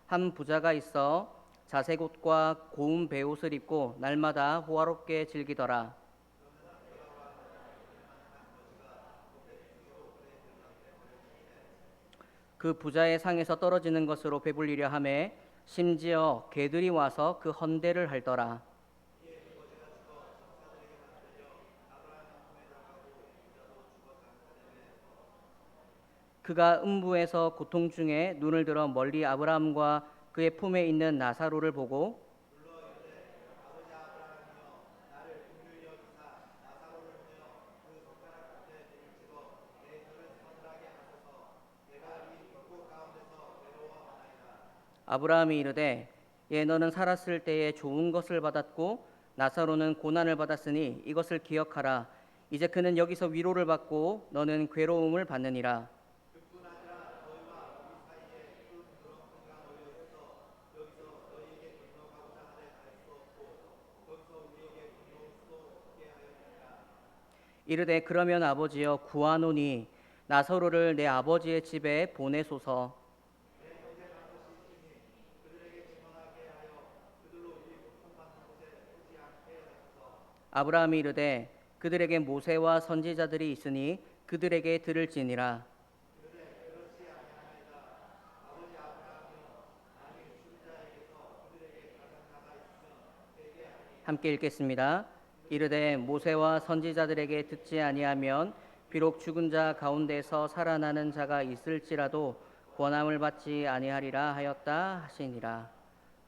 한 부자가 있어 자색 옷과 고운 베옷을 입고 날마다 호화롭게 즐기더라. 그 부자의 상에서 떨어지는 것으로 배불리려 하매 심지어 개들이 와서 그 헌대를 핥더라. 그가 음부에서 고통 중에 눈을 들어 멀리 아브라함과 그의 품에 있는 나사로를 보고 아브라함이 이르되 예 너는 살았을 때에 좋은 것을 받았고 나사로는 고난을 받았으니 이것을 기억하라. 이제 그는 여기서 위로를 받고 너는 괴로움을 받느니라. 이르되 그러면 아버지여 구하노니 나사로를 내 아버지의 집에 보내소서. 아브라함이 이르되 그들에게 모세와 선지자들이 있으니 그들에게 들을지니라. 함께 읽겠습니다. 이르되 모세와 선지자들에게 듣지 아니하면 비록 죽은 자 가운데서 살아나는 자가 있을지라도 권함을 받지 아니하리라 하였다 하시니라.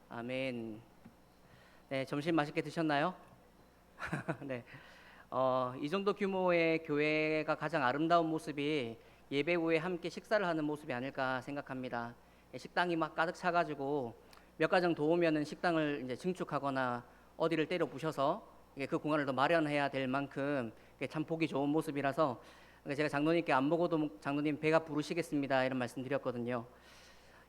아멘. 네, 점심 맛있게 드셨나요? 네. 이 정도 규모의 교회가 가장 아름다운 모습이 예배 후에 함께 식사를 하는 모습이 아닐까 생각합니다. 식당이 막 가득 차가지고 몇 가정 더 오면은 식당을 이제 증축하거나 어디를 때려 부셔서 그 공간을 더 마련해야 될 만큼 참 보기 좋은 모습이라서 제가 장로님께 안 보고도 장로님 배가 부르시겠습니다 이런 말씀 드렸거든요.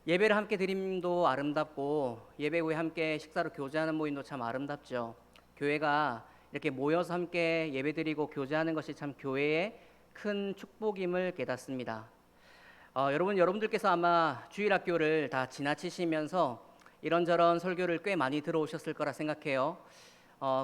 예배를 함께 드림도 아름답고 예배 후에 함께 식사로 교제하는 모임도 참 아름답죠. 교회가 이렇게 모여서 함께 예배드리고 교제하는 것이 참 교회의 큰 축복임을 깨닫습니다. 여러분들께서 아마 주일학교를 다 지나치시면서 이런저런 설교를 꽤 많이 들어오셨을 거라 생각해요.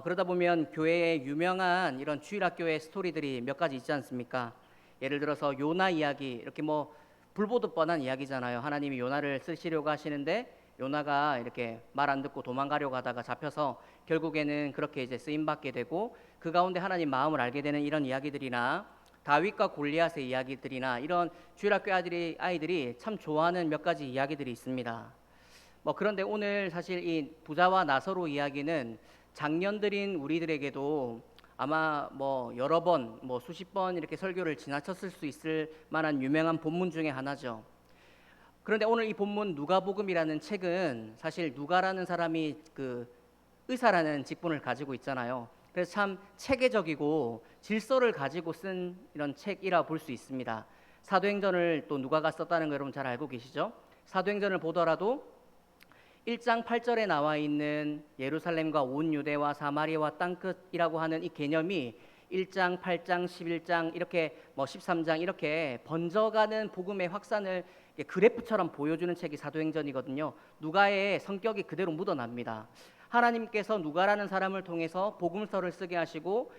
그러다 보면 교회에 유명한 이런 주일학교의 스토리들이 몇 가지 있지 않습니까? 예를 들어서 요나 이야기, 이렇게 뭐 불보듯 뻔한 이야기잖아요. 하나님이 요나를 쓰시려고 하시는데 요나가 이렇게 말 안 듣고 도망가려고 하다가 잡혀서 결국에는 그렇게 이제 쓰임 받게 되고 그 가운데 하나님 마음을 알게 되는 이런 이야기들이나 다윗과 골리앗의 이야기들이나 이런 주일학교 아이들이 참 좋아하는 몇 가지 이야기들이 있습니다. 그런데 오늘 사실 이 부자와 나서로 이야기는 장년들인 우리들에게도 아마 여러 번, 수십 번 이렇게 설교를 지나쳤을 수 있을 만한 유명한 본문 중에 하나죠. 그런데 오늘 이 본문 누가복음이라는 책은 사실 누가라는 사람이 그 의사라는 직분을 가지고 있잖아요. 그래서 참 체계적이고 질서를 가지고 쓴 이런 책이라 볼 수 있습니다. 사도행전을 또 누가가 썼다는 거 여러분 잘 알고 계시죠? 사도행전을 보더라도 1장 8절에 나와 있는 예루살렘과 온 유대와 사마리아와 땅끝이라고 하는 이 개념이 1장, 8장, 11장 이렇게 13장 이렇게 번져가는 복음의 확산을 그래프처럼 보여주는 책이 사도행전이거든요. 누가의 성격이 그대로 묻어납니다. 하나님께서 누가라는 사람을 통해서 복음서를 쓰게 하시고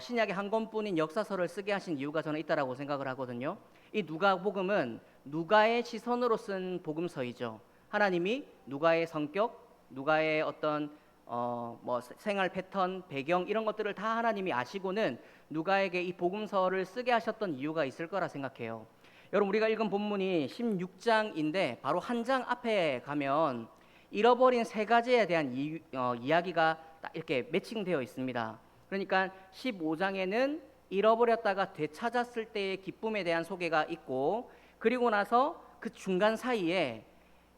신약의 한 권뿐인 역사서를 쓰게 하신 이유가 저는 있다라고 생각을 하거든요. 이 누가복음은 누가의 시선으로 쓴 복음서이죠. 하나님이 누가의 성격, 누가의 어떤 생활 패턴, 배경 이런 것들을 다 하나님이 아시고는 누가에게 이 복음서를 쓰게 하셨던 이유가 있을 거라 생각해요. 여러분 우리가 읽은 본문이 16장인데 바로 한 장 앞에 가면 잃어버린 세 가지에 대한 이야기가 딱 이렇게 매칭되어 있습니다. 그러니까 15장에는 잃어버렸다가 되찾았을 때의 기쁨에 대한 소개가 있고 그리고 나서 그 중간 사이에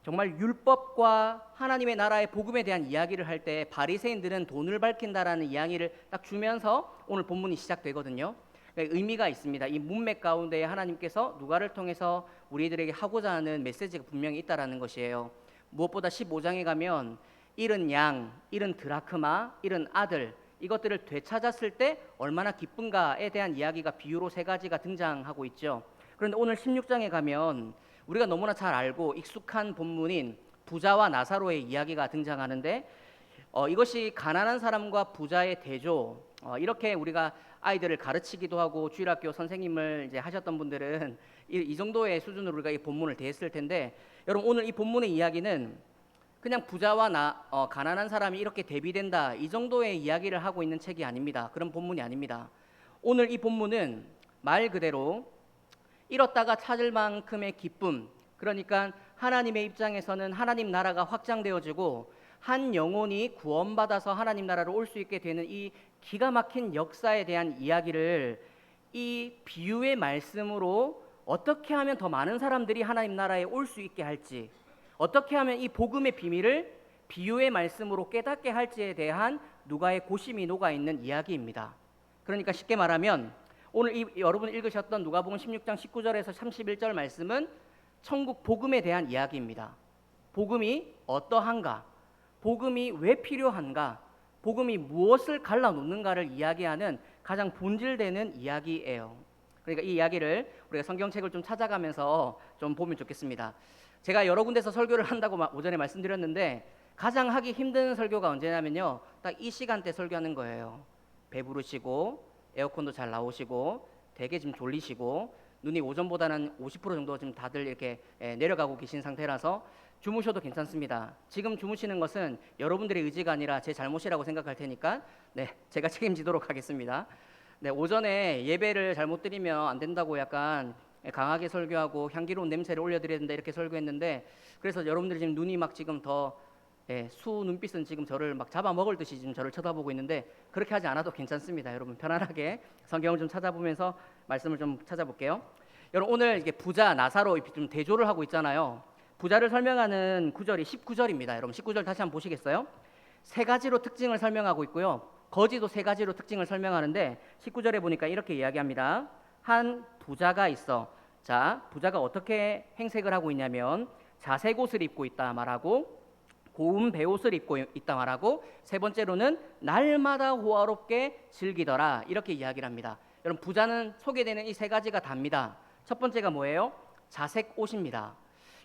정말 율법과 하나님의 나라의 복음에 대한 이야기를 할 때 바리새인들은 돈을 밝힌다라는 이야기를 딱 주면서 오늘 본문이 시작되거든요. 그러니까 의미가 있습니다. 이 문맥 가운데 하나님께서 누가를 통해서 우리들에게 하고자 하는 메시지가 분명히 있다라는 것이에요. 무엇보다 15장에 가면 잃은 양, 잃은 드라크마, 잃은 아들 이것들을 되찾았을 때 얼마나 기쁜가에 대한 이야기가 비유로 세 가지가 등장하고 있죠. 그런데 오늘 16장에 가면 우리가 너무나 잘 알고 익숙한 본문인 부자와 나사로의 이야기가 등장하는데 이것이 가난한 사람과 부자의 대조, 이렇게 우리가 아이들을 가르치기도 하고 주일학교 선생님을 이제 하셨던 분들은 이 정도의 수준으로 우리가 이 본문을 대했을 텐데, 여러분 오늘 이 본문의 이야기는 그냥 부자와 가난한 사람이 이렇게 대비된다, 이 정도의 이야기를 하고 있는 책이 아닙니다. 그런 본문이 아닙니다. 오늘 이 본문은 말 그대로 잃었다가 찾을 만큼의 기쁨, 그러니까 하나님의 입장에서는 하나님 나라가 확장되어지고 한 영혼이 구원받아서 하나님 나라로 올 수 있게 되는 이 기가 막힌 역사에 대한 이야기를 이 비유의 말씀으로 어떻게 하면 더 많은 사람들이 하나님 나라에 올 수 있게 할지, 어떻게 하면 이 복음의 비밀을 비유의 말씀으로 깨닫게 할지에 대한 누가의 고심이 녹아있는 이야기입니다. 그러니까 쉽게 말하면 오늘 여러분 읽으셨던 누가복음 16장 19절에서 31절 말씀은 천국 복음에 대한 이야기입니다. 복음이 어떠한가, 복음이 왜 필요한가, 복음이 무엇을 갈라놓는가를 이야기하는 가장 본질되는 이야기예요. 그러니까 이 이야기를 우리가 성경책을 좀 찾아가면서 좀 보면 좋겠습니다. 제가 여러 군데서 설교를 한다고 오전에 말씀드렸는데, 가장 하기 힘든 설교가 언제냐면요, 딱 이 시간대 설교하는 거예요. 배부르시고 에어컨도 잘 나오시고 되게 지금 졸리시고 눈이 오전보다는 50% 정도 지금 다들 이렇게 내려가고 계신 상태라서 주무셔도 괜찮습니다. 지금 주무시는 것은 여러분들의 의지가 아니라 제 잘못이라고 생각할 테니까 제가 책임지도록 하겠습니다. 오전에 예배를 잘못 드리면 안 된다고 약간 강하게 설교하고 향기로운 냄새를 올려드려야 된다 이렇게 설교했는데, 그래서 여러분들이 지금 눈이 막 지금 더 수 눈빛은 지금 저를 막 잡아먹을 듯이 지금 저를 쳐다보고 있는데, 그렇게 하지 않아도 괜찮습니다. 여러분 편안하게 성경을 좀 찾아보면서 말씀을 좀 찾아볼게요. 여러분 오늘 이게 부자 나사로 좀 대조를 하고 있잖아요. 부자를 설명하는 구절이 19절입니다. 여러분 19절 다시 한번 보시겠어요? 세 가지로 특징을 설명하고 있고요. 거지도 세 가지로 특징을 설명하는데 19절에 보니까 이렇게 이야기합니다. 한 부자가 있어. 자, 부자가 어떻게 행색을 하고 있냐면 자색 옷을 입고 있다 말하고, 고운 베옷을 입고 있다 말하고, 세 번째로는 날마다 호화롭게 즐기더라 이렇게 이야기를 합니다. 여러분 부자는 소개되는 이 세 가지가 답니다. 첫 번째가 뭐예요? 자색 옷입니다.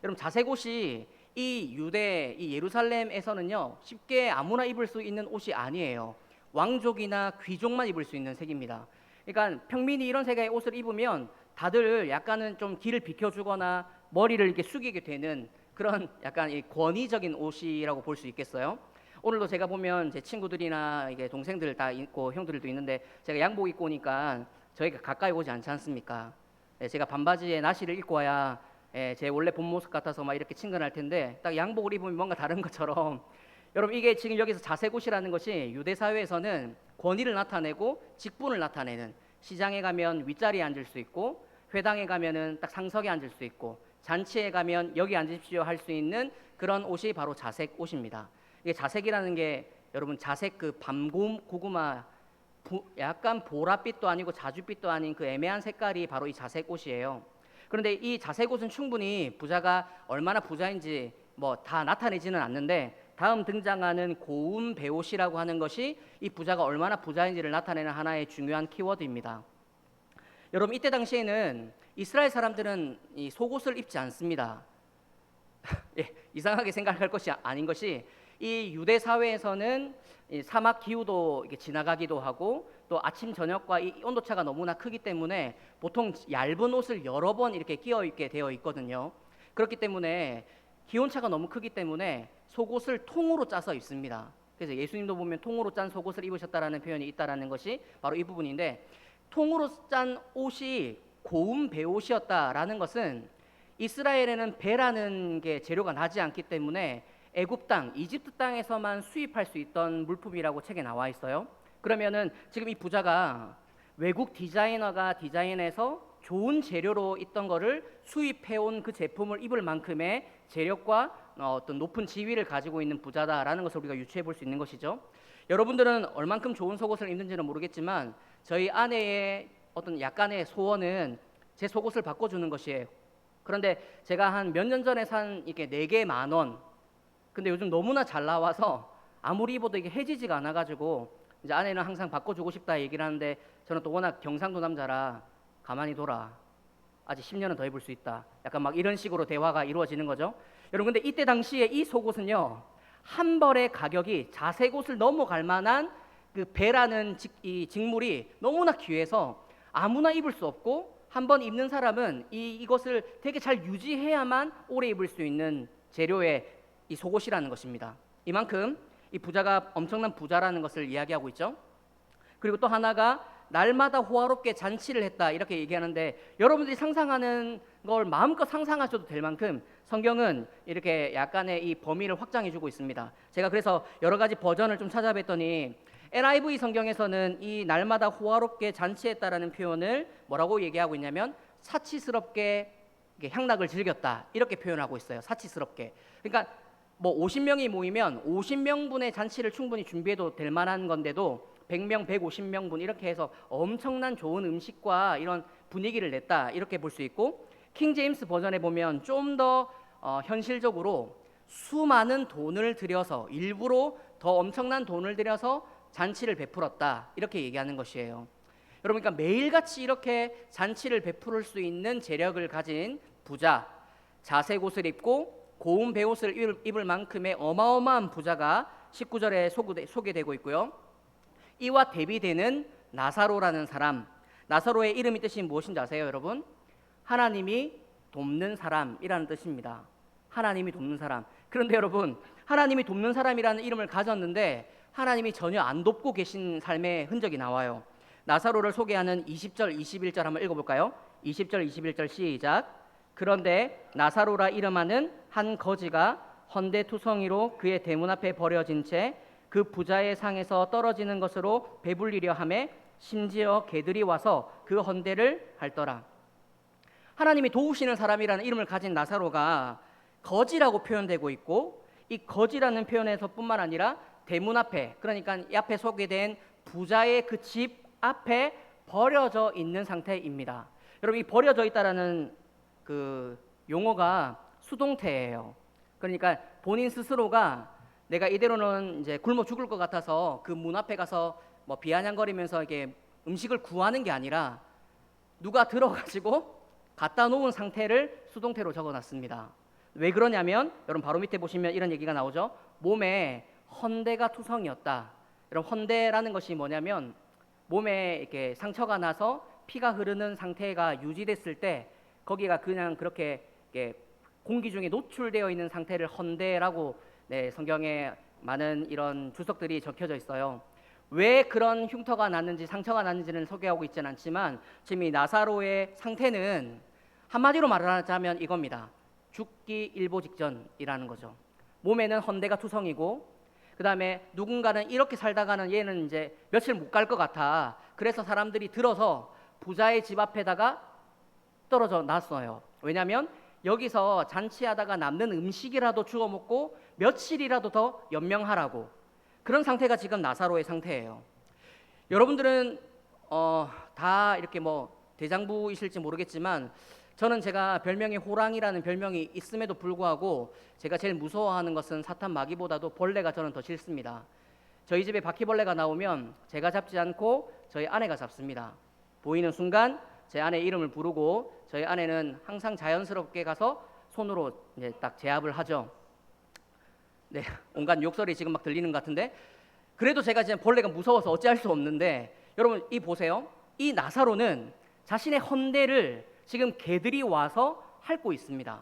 여러분 자색 옷이 이 유대, 이 예루살렘에서는요 쉽게 아무나 입을 수 있는 옷이 아니에요. 왕족이나 귀족만 입을 수 있는 색입니다. 그러니까 평민이 이런 색의 옷을 입으면 다들 약간은 좀 길을 비켜주거나 머리를 이렇게 숙이게 되는 그런 약간 권위적인 옷이라고 볼 수 있겠어요. 오늘도 제가 보면 제 친구들이나 이게 동생들 다 있고 형들도 있는데, 제가 양복 입고 오니까 저희가 가까이 오지 않지 않습니까? 제가 반바지에 나시를 입고 와야 제 원래 본 모습 같아서 막 이렇게 친근할 텐데, 딱 양복을 입으면 뭔가 다른 것처럼 여러분 이게 지금 여기서 자색 옷이라는 것이 유대 사회에서는 권위를 나타내고 직분을 나타내는, 시장에 가면 윗자리에 앉을 수 있고, 회당에 가면은 딱 상석에 앉을 수 있고, 잔치에 가면 여기 앉으십시오 할 수 있는 그런 옷이 바로 자색 옷입니다. 이게 자색이라는 게 여러분 자색 그 고구마 약간 보랏빛도 아니고 자줏빛도 아닌 그 애매한 색깔이 바로 이 자색 옷이에요. 그런데 이 자색 옷은 충분히 부자가 얼마나 부자인지 뭐 다 나타내지는 않는데, 다음 등장하는 고운 베옷이라고 하는 것이 이 부자가 얼마나 부자인지를 나타내는 하나의 중요한 키워드입니다. 여러분 이때 당시에는 이스라엘 사람들은 이 속옷을 입지 않습니다. 이상하게 생각할 것이 아닌 것이, 이 유대 사회에서는 이 사막 기후도 이렇게 지나가기도 하고, 또 아침 저녁과 이 온도차가 너무나 크기 때문에 보통 얇은 옷을 여러 번 이렇게 끼워 입게 되어 있거든요. 그렇기 때문에 기온차가 너무 크기 때문에 속옷을 통으로 짜서 입습니다. 그래서 예수님도 보면 통으로 짠 속옷을 입으셨다라는 표현이 있다라는 것이 바로 이 부분인데, 통으로 짠 옷이 고운 베옷이었다라는 것은 이스라엘에는 배라는 게 재료가 나지 않기 때문에 애굽 땅, 이집트 땅에서만 수입할 수 있던 물품이라고 책에 나와 있어요. 그러면은 지금 이 부자가 외국 디자이너가 디자인해서 좋은 재료로 있던 거를 수입해온 그 제품을 입을 만큼의 재력과 어떤 높은 지위를 가지고 있는 부자다라는 것을 우리가 유추해 볼 수 있는 것이죠. 여러분들은 얼만큼 좋은 속옷을 입는지는 모르겠지만 저희 아내의 어떤 약간의 소원은 제 속옷을 바꿔주는 것이에요. 그런데 제가 한 몇 년 전에 산 이게 4개 10,000원, 근데 요즘 너무나 잘 나와서 아무리 입어도 이게 해지지가 않아가지고 이제 아내는 항상 바꿔주고 싶다 얘기를 하는데, 저는 또 워낙 경상도 남자라 가만히 둬라, 아직 10년은 더 입을 수 있다, 약간 막 이런 식으로 대화가 이루어지는 거죠. 여러분, 근데 이때 당시에 이 속옷은요, 한 벌의 가격이 자색옷을 넘어갈 만한 그 배라는 이 직물이 너무나 귀해서 아무나 입을 수 없고, 한번 입는 사람은 이것을 되게 잘 유지해야만 오래 입을 수 있는 재료의 이 속옷이라는 것입니다. 이만큼 이 부자가 엄청난 부자라는 것을 이야기하고 있죠. 그리고 또 하나가 날마다 호화롭게 잔치를 했다, 이렇게 얘기하는데, 여러분들이 상상하는 걸 마음껏 상상하셔도 될 만큼 성경은 이렇게 약간의 이 범위를 확장해 주고 있습니다. 제가 그래서 여러 가지 버전을 좀 찾아뵀더니 NIV 성경에서는 이 날마다 호화롭게 잔치했다라는 표현을 뭐라고 얘기하고 있냐면 사치스럽게 향락을 즐겼다, 이렇게 표현하고 있어요. 사치스럽게. 그러니까 뭐 50명이 모이면 50명분의 잔치를 충분히 준비해도 될 만한 건데도 100명, 150명분 이렇게 해서 엄청난 좋은 음식과 이런 분위기를 냈다, 이렇게 볼 수 있고, 킹 제임스 버전에 보면 좀 더 현실적으로 수많은 돈을 들여서, 일부러 더 엄청난 돈을 들여서 잔치를 베풀었다, 이렇게 얘기하는 것이에요. 여러분, 그러니까 매일같이 이렇게 잔치를 베풀 수 있는 재력을 가진 부자, 자색 옷을 입고 고운 베옷을 입을 만큼의 어마어마한 부자가 19절에 소개되고 있고요. 이와 대비되는 나사로라는 사람, 나사로의 이름이 뜻이 무엇인지 아세요, 여러분? 하나님이 돕는 사람이라는 뜻입니다. 하나님이 돕는 사람. 그런데 여러분, 하나님이 돕는 사람이라는 이름을 가졌는데 하나님이 전혀 안 돕고 계신 삶의 흔적이 나와요. 나사로를 소개하는 20절, 21절 한번 읽어볼까요? 20절, 21절 시작. 그런데 나사로라 이름하는 한 거지가 헌데투성이로 그의 대문 앞에 버려진 채 그 부자의 상에서 떨어지는 것으로 배불리려 하매 심지어 개들이 와서 그 헌데를 핥더라. 하나님이 도우시는 사람이라는 이름을 가진 나사로가 거지라고 표현되고 있고, 이 거지라는 표현에서 뿐만 아니라 대문 앞에, 그러니까 이 앞에 소개된 부자의 그 집 앞에 버려져 있는 상태입니다. 여러분, 이 버려져 있다라는 그 용어가 수동태예요. 그러니까 본인 스스로가 내가 이대로는 이제 굶어 죽을 것 같아서 그 문 앞에 가서 뭐 비아냥거리면서 이게 음식을 구하는 게 아니라 누가 들어가지고 갖다 놓은 상태를 수동태로 적어놨습니다. 왜 그러냐면, 여러분 바로 밑에 보시면 이런 얘기가 나오죠. 몸에 헌데가 투성이었다. 여러분, 헌데라는 것이 뭐냐면 몸에 이렇게 상처가 나서 피가 흐르는 상태가 유지됐을 때 거기가 그냥 그렇게 공기 중에 노출되어 있는 상태를 헌데라고 성경에 많은 이런 주석들이 적혀져 있어요. 왜 그런 흉터가 났는지, 상처가 났는지는 소개하고 있지는 않지만 지금 이 나사로의 상태는 한마디로 말하자면 이겁니다. 죽기 일보 직전이라는 거죠. 몸에는 헌데가 투성이고, 그 다음에 누군가는 이렇게 살다가는 얘는 이제 며칠 못 갈 것 같아. 그래서 사람들이 들어서 부자의 집 앞에다가 떨어져 놨어요. 왜냐하면 여기서 잔치하다가 남는 음식이라도 주워 먹고 며칠이라도 더 연명하라고. 그런 상태가 지금 나사로의 상태예요. 여러분들은 다 이렇게 뭐 대장부이실지 모르겠지만, 저는 제가 별명이 호랑이라는 별명이 있음에도 불구하고 제가 제일 무서워하는 것은 사탄 마귀보다도 벌레가 저는 더 싫습니다. 저희 집에 바퀴벌레가 나오면 제가 잡지 않고 저희 아내가 잡습니다. 보이는 순간 제 아내 이름을 부르고 저희 아내는 항상 자연스럽게 가서 손으로 이제 딱 제압을 하죠. 네, 온갖 욕설이 지금 막 들리는 것 같은데, 그래도 제가 지금 벌레가 무서워서 어찌할 수 없는데, 여러분 이 보세요. 이 나사로는 자신의 헌데를 지금 개들이 와서 핥고 있습니다.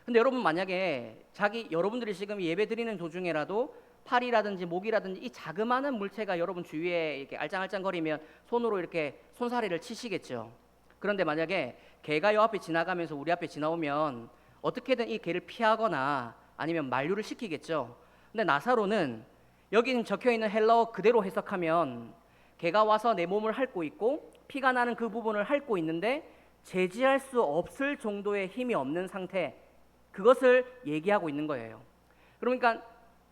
근데 여러분, 만약에 여러분들이 지금 예배 드리는 도중에라도 팔이라든지 목이라든지 이 자그마한 물체가 여러분 주위에 이렇게 알짱알짱거리면 손으로 이렇게 손사래를 치시겠죠. 그런데 만약에 개가 요 앞에 지나가면서 우리 앞에 지나오면 어떻게든 이 개를 피하거나 아니면 만류를 시키겠죠. 근데 나사로는 여기 적혀있는 헬라어 그대로 해석하면 개가 와서 내 몸을 핥고 있고 피가 나는 그 부분을 핥고 있는데 제지할 수 없을 정도의 힘이 없는 상태, 그것을 얘기하고 있는 거예요. 그러니까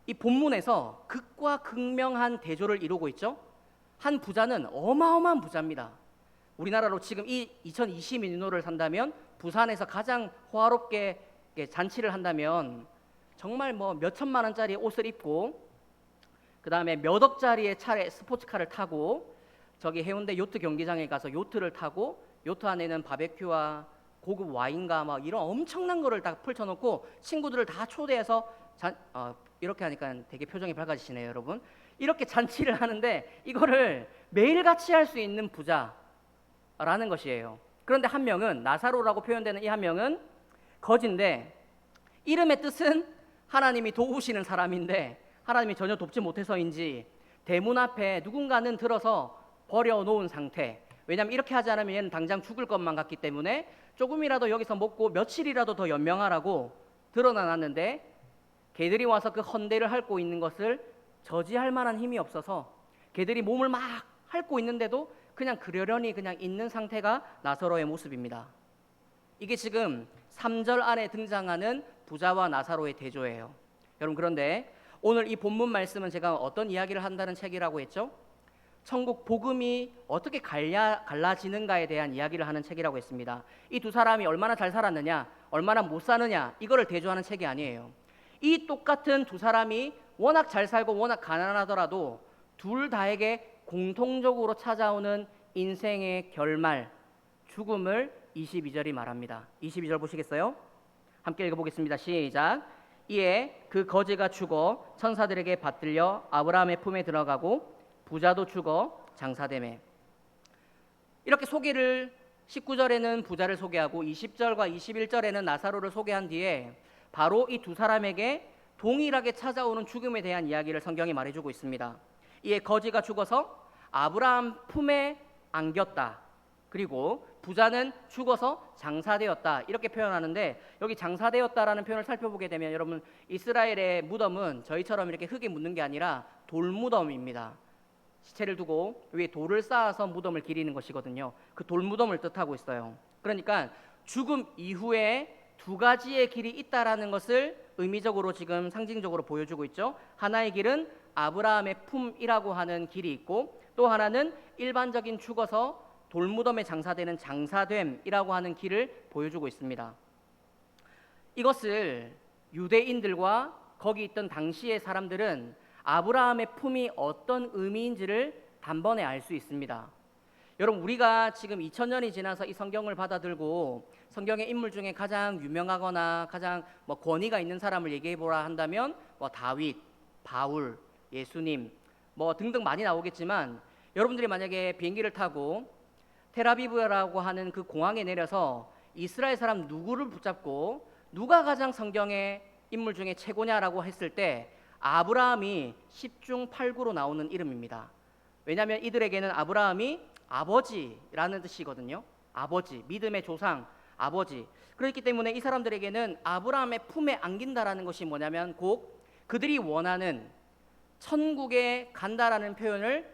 이 본문에서 극과 극명한 대조를 이루고 있죠. 한 부자는 어마어마한 부자입니다. 우리나라로 지금 이 2022년도를 산다면 부산에서 가장 호화롭게 잔치를 한다면 정말 뭐 몇 천만 원짜리 옷을 입고, 그 다음에 몇 억짜리의 차에 스포츠카를 타고 저기 해운대 요트 경기장에 가서 요트를 타고 요트 안에는 바베큐와 고급 와인과 막 이런 엄청난 거를 다 펼쳐놓고 친구들을 다 초대해서 이렇게 하니까 되게 표정이 밝아지시네요, 여러분. 이렇게 잔치를 하는데 이거를 매일같이 할 수 있는 부자라는 것이에요. 그런데 한 명은, 나사로라고 표현되는 이 한 명은 거지인데, 이름의 뜻은 하나님이 도우시는 사람인데 하나님이 전혀 돕지 못해서인지 대문 앞에 누군가는 들어서 버려놓은 상태. 왜냐하면 이렇게 하지 않으면 얘는 당장 죽을 것만 같기 때문에 조금이라도 여기서 먹고 며칠이라도 더 연명하라고 드러나놨는데, 개들이 와서 그 헌대를 핥고 있는 것을 저지할 만한 힘이 없어서 개들이 몸을 막 핥고 있는데도 그냥 그러려니 그냥 있는 상태가 나사로의 모습입니다. 이게 지금 3절 안에 등장하는 부자와 나사로의 대조예요. 여러분, 그런데 오늘 이 본문 말씀은 제가 어떤 이야기를 한다는 책이라고 했죠? 천국 복음이 어떻게 갈라지는가에 대한 이야기를 하는 책이라고 했습니다. 이 두 사람이 얼마나 잘 살았느냐, 얼마나 못 사느냐, 이거를 대조하는 책이 아니에요. 이 똑같은 두 사람이 워낙 잘 살고 워낙 가난하더라도 둘 다에게 공통적으로 찾아오는 인생의 결말, 죽음을 22절이 말합니다. 22절 보시겠어요? 함께 읽어보겠습니다. 시작. 이에 그 거지가 죽어 천사들에게 받들려 아브라함의 품에 들어가고 부자도 죽어 장사되매. 이렇게 소개를 19절에는 부자를 소개하고 20절과 21절에는 나사로를 소개한 뒤에 바로 이 두 사람에게 동일하게 찾아오는 죽음에 대한 이야기를 성경이 말해주고 있습니다. 이에 거지가 죽어서 아브라함 품에 안겼다. 그리고 부자는 죽어서 장사되었다. 이렇게 표현하는데, 여기 장사되었다라는 표현을 살펴보게 되면 여러분, 이스라엘의 무덤은 저희처럼 이렇게 흙에 묻는 게 아니라 돌무덤입니다. 시체를 두고 위에 돌을 쌓아서 무덤을 기리는 것이거든요. 그 돌무덤을 뜻하고 있어요. 그러니까 죽음 이후에 두 가지의 길이 있다라는 것을 의미적으로 지금 상징적으로 보여주고 있죠. 하나의 길은 아브라함의 품이라고 하는 길이 있고, 또 하나는 일반적인 죽어서 돌무덤에 장사되는 장사됨이라고 하는 길을 보여주고 있습니다. 이것을 유대인들과 거기 있던 당시의 사람들은 아브라함의 품이 어떤 의미인지를 단번에 알 수 있습니다. 여러분, 우리가 지금 2000년이 지나서 이 성경을 받아들고 성경의 인물 중에 가장 유명하거나 가장 권위가 있는 사람을 얘기해 보라 한다면 다윗, 바울, 예수님 등등 많이 나오겠지만, 여러분들이 만약에 비행기를 타고 텔아비브라고 하는 그 공항에 내려서 이스라엘 사람 누구를 붙잡고 누가 가장 성경의 인물 중에 최고냐라고 했을 때 아브라함이 10중 8구로 나오는 이름입니다. 왜냐하면 이들에게는 아브라함이 아버지라는 뜻이거든요. 아버지, 믿음의 조상, 아버지. 그렇기 때문에 이 사람들에게는 아브라함의 품에 안긴다라는 것이 뭐냐면 곧 그들이 원하는 천국에 간다라는 표현을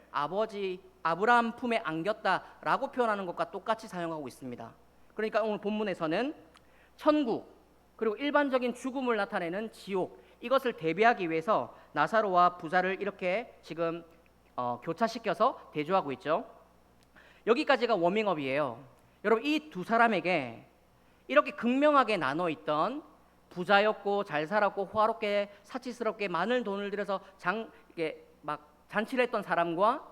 아브라함 품에 안겼다라고 표현하는 것과 똑같이 사용하고 있습니다. 그러니까 오늘 본문에서는 천국, 그리고 일반적인 죽음을 나타내는 지옥, 이것을 대비하기 위해서 나사로와 부자를 이렇게 지금 교차시켜서 대조하고 있죠. 여기까지가 워밍업이에요. 여러분, 이 두 사람에게 이렇게 극명하게 나눠 있던 부자였고 잘 살았고 호화롭게 사치스럽게 많은 돈을 들여서 잔치를 했던 사람과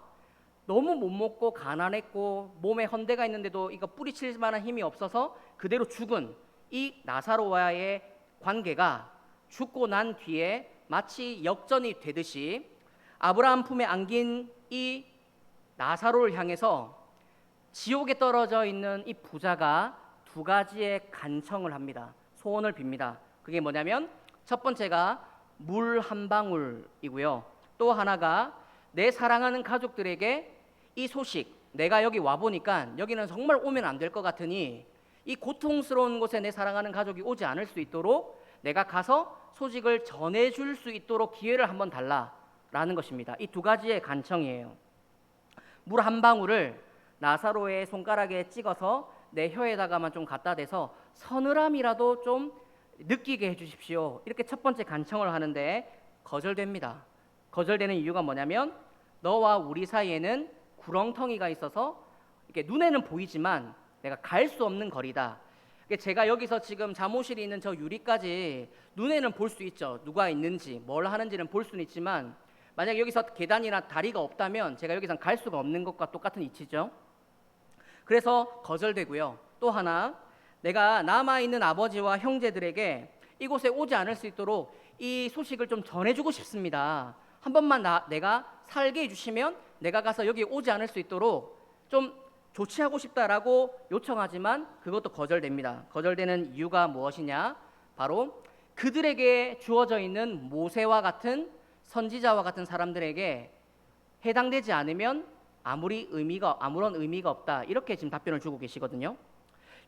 너무 못 먹고 가난했고 몸에 헌대가 있는데도 이거 뿌리칠 만한 힘이 없어서 그대로 죽은 이 나사로와의 관계가 죽고 난 뒤에 마치 역전이 되듯이 아브라함 품에 안긴 이 나사로를 향해서 지옥에 떨어져 있는 이 부자가 두 가지의 간청을 합니다. 소원을 빕니다. 그게 뭐냐면 첫 번째가 물 한 방울이고요. 또 하나가 내 사랑하는 가족들에게 이 소식, 내가 여기 와보니까 여기는 정말 오면 안 될 것 같으니 이 고통스러운 곳에 내 사랑하는 가족이 오지 않을 수 있도록 내가 가서 소식을 전해줄 수 있도록 기회를 한번 달라라는 것입니다. 이 두 가지의 간청이에요. 물 한 방울을 나사로의 손가락에 찍어서 내 혀에다가만 좀 갖다 대서 서늘함이라도 좀 느끼게 해주십시오. 이렇게 첫 번째 간청을 하는데 거절됩니다. 거절되는 이유가 뭐냐면 너와 우리 사이에는 구렁텅이가 있어서 이렇게 눈에는 보이지만 내가 갈 수 없는 거리다. 제가 여기서 지금 잠옷실이 있는 저 유리까지 눈에는 볼 수 있죠. 누가 있는지 뭘 하는지는 볼 수는 있지만 만약 여기서 계단이나 다리가 없다면 제가 여기선 갈 수가 없는 것과 똑같은 이치죠. 그래서 거절되고요. 또 하나, 내가 남아있는 아버지와 형제들에게 이곳에 오지 않을 수 있도록 이 소식을 좀 전해주고 싶습니다. 한 번만 내가 살게 해주시면 내가 가서 여기 오지 않을 수 있도록 좀 조치하고 싶다라고 요청하지만 그것도 거절됩니다. 거절되는 이유가 무엇이냐? 바로 그들에게 주어져 있는 모세와 같은 선지자와 같은 사람들에게 해당되지 않으면 아무런 의미가 없다. 이렇게 지금 답변을 주고 계시거든요.